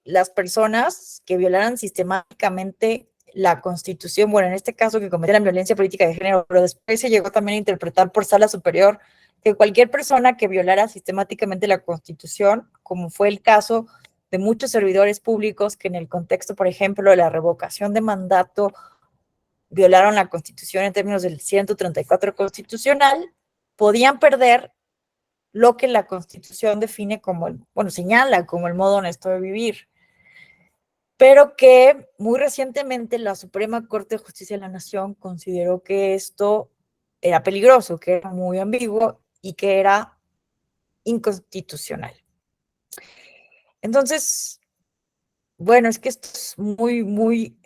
las personas que violaran sistemáticamente la Constitución, bueno, en este caso que cometieran violencia política de género, pero después se llegó también a interpretar por Sala Superior que cualquier persona que violara sistemáticamente la Constitución, como fue el caso de muchos servidores públicos que en el contexto, por ejemplo, de la revocación de mandato, violaron la Constitución en términos del 134 constitucional, podían perder lo que la Constitución define como, señala como el modo honesto de vivir, pero que muy recientemente la Suprema Corte de Justicia de la Nación consideró que esto era peligroso, que era muy ambiguo y que era inconstitucional. Entonces, bueno, es que esto es muy, muy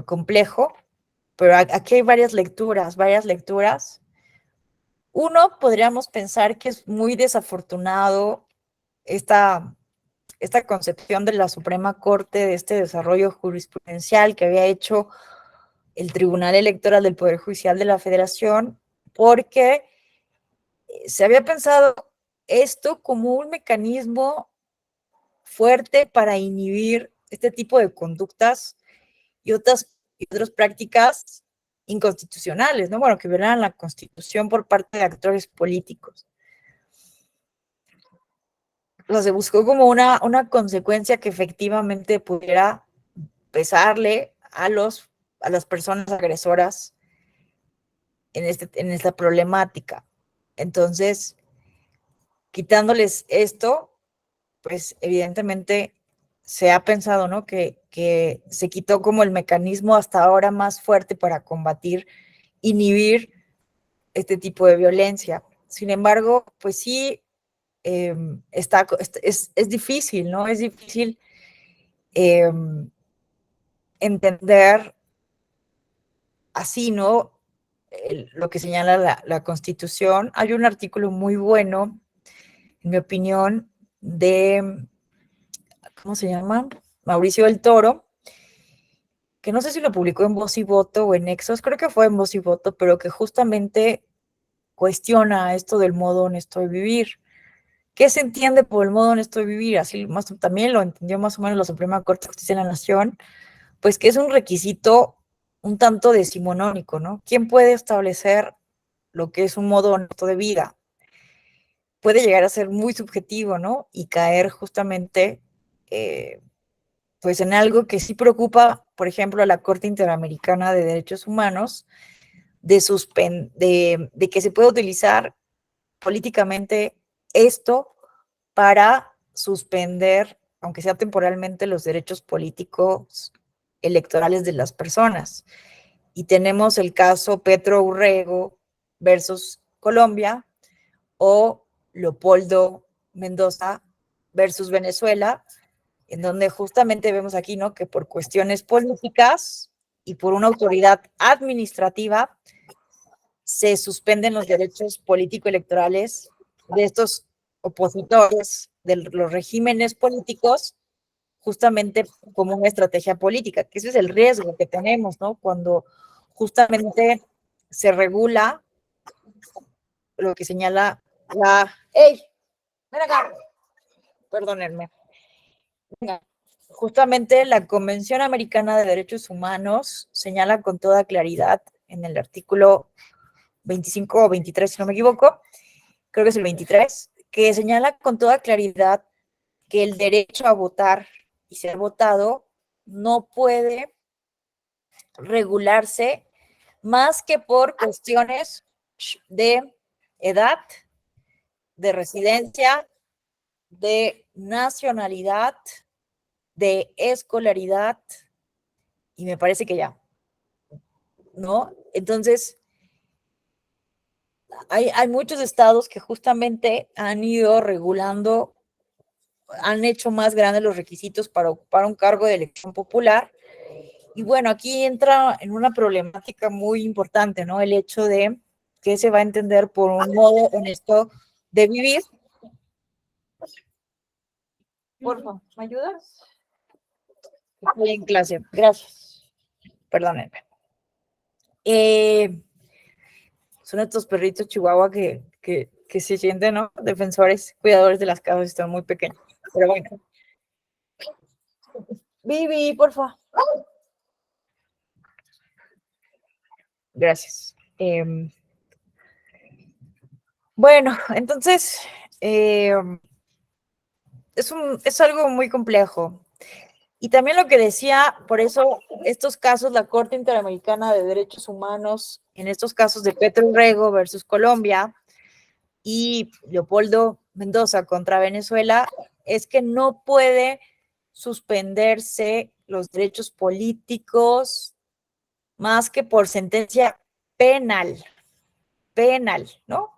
complejo, pero aquí hay varias lecturas. Uno, podríamos pensar que es muy desafortunado esta concepción de la Suprema Corte, de este desarrollo jurisprudencial que había hecho el Tribunal Electoral del Poder Judicial de la Federación, porque se había pensado esto como un mecanismo fuerte para inhibir este tipo de conductas y otras prácticas inconstitucionales, ¿no? Bueno, que violan la Constitución por parte de actores políticos. O sea, se buscó como una consecuencia que efectivamente pudiera pesarle a las personas agresoras en esta problemática. Entonces, quitándoles esto, pues evidentemente se ha pensado, ¿no? Que se quitó como el mecanismo hasta ahora más fuerte para combatir, inhibir este tipo de violencia. Sin embargo, pues sí, es difícil, ¿no? Es difícil entender así, ¿no? Lo que señala la Constitución. Hay un artículo muy bueno, en mi opinión, de, ¿cómo se llama? Mauricio del Toro, que no sé si lo publicó en Voz y Voto o en Nexos, creo que fue en Voz y Voto, pero que justamente cuestiona esto del modo honesto de vivir. ¿Qué se entiende por el modo honesto de vivir? Así también lo entendió más o menos la Suprema Corte de Justicia de la Nación, pues que es un requisito un tanto decimonónico, ¿no? ¿Quién puede establecer lo que es un modo honesto de vida? Puede llegar a ser muy subjetivo, ¿no? Y caer justamente, pues, en algo que sí preocupa, por ejemplo, a la Corte Interamericana de Derechos Humanos, de que se pueda utilizar políticamente esto para suspender, aunque sea temporalmente, los derechos políticos electorales de las personas. Y tenemos el caso Petro Urrego versus Colombia o Leopoldo Mendoza versus Venezuela, en donde justamente vemos aquí, ¿no?, que por cuestiones políticas y por una autoridad administrativa se suspenden los derechos político-electorales de estos opositores de los regímenes políticos, justamente como una estrategia política, que ese es el riesgo que tenemos, ¿no? Cuando justamente se regula lo que señala la... ¡Ey! ¡Ven acá! Perdónenme. Venga. Justamente la Convención Americana de Derechos Humanos señala con toda claridad en el artículo 25 o 23, si no me equivoco, creo que es el 23, que señala con toda claridad que el derecho a votar y ser votado no puede regularse más que por cuestiones de edad, de residencia, de nacionalidad, de escolaridad, y me parece que ya, ¿no? Entonces, hay muchos estados que justamente han ido regulando, han hecho más grandes los requisitos para ocupar un cargo de elección popular. Y bueno, aquí entra en una problemática muy importante, ¿no? El hecho de que se va a entender por un modo honesto de vivir. Por favor, ¿me ayudas? Estoy en clase. Gracias. Perdónenme. Son estos perritos chihuahua que se sienten, ¿no?, defensores, cuidadores de las casas, están muy pequeños. Pero bueno. Vivi, por favor. Gracias. Bueno, entonces, es algo muy complejo. Y también lo que decía, por eso estos casos, la Corte Interamericana de Derechos Humanos, en estos casos de Petro Urrego versus Colombia y Leopoldo Mendoza contra Venezuela, es que no puede suspenderse los derechos políticos más que por sentencia penal, ¿no?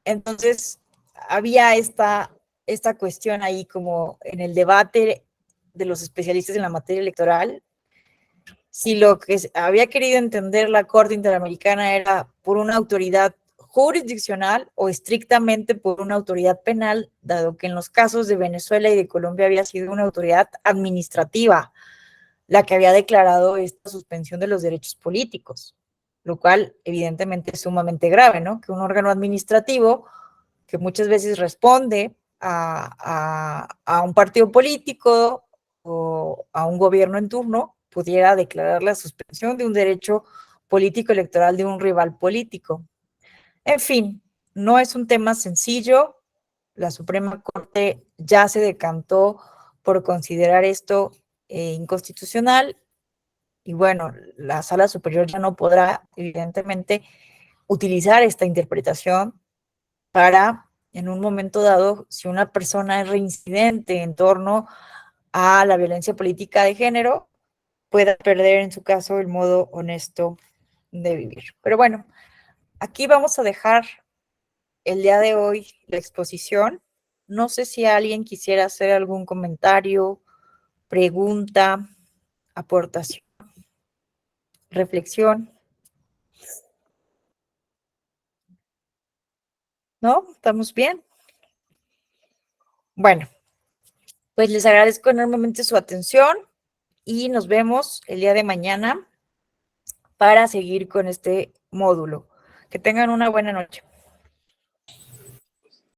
Entonces, había esta cuestión ahí como en el debate de los especialistas en la materia electoral, si lo que había querido entender la Corte Interamericana era por una autoridad jurisdiccional o estrictamente por una autoridad penal, dado que en los casos de Venezuela y de Colombia había sido una autoridad administrativa la que había declarado esta suspensión de los derechos políticos, lo cual evidentemente es sumamente grave, ¿no? Que un órgano administrativo que muchas veces responde a un partido político o a un gobierno en turno, pudiera declarar la suspensión de un derecho político electoral de un rival político. En fin, no es un tema sencillo. La Suprema Corte ya se decantó por considerar esto inconstitucional y bueno, la Sala Superior ya no podrá, evidentemente, utilizar esta interpretación para, en un momento dado, si una persona es reincidente en torno a la violencia política de género, pueda perder en su caso el modo honesto de vivir. Pero bueno, aquí vamos a dejar el día de hoy la exposición. No sé si alguien quisiera hacer algún comentario, pregunta, aportación, reflexión. ¿No? ¿Estamos bien? Bueno, pues les agradezco enormemente su atención y nos vemos el día de mañana para seguir con este módulo. Que tengan una buena noche.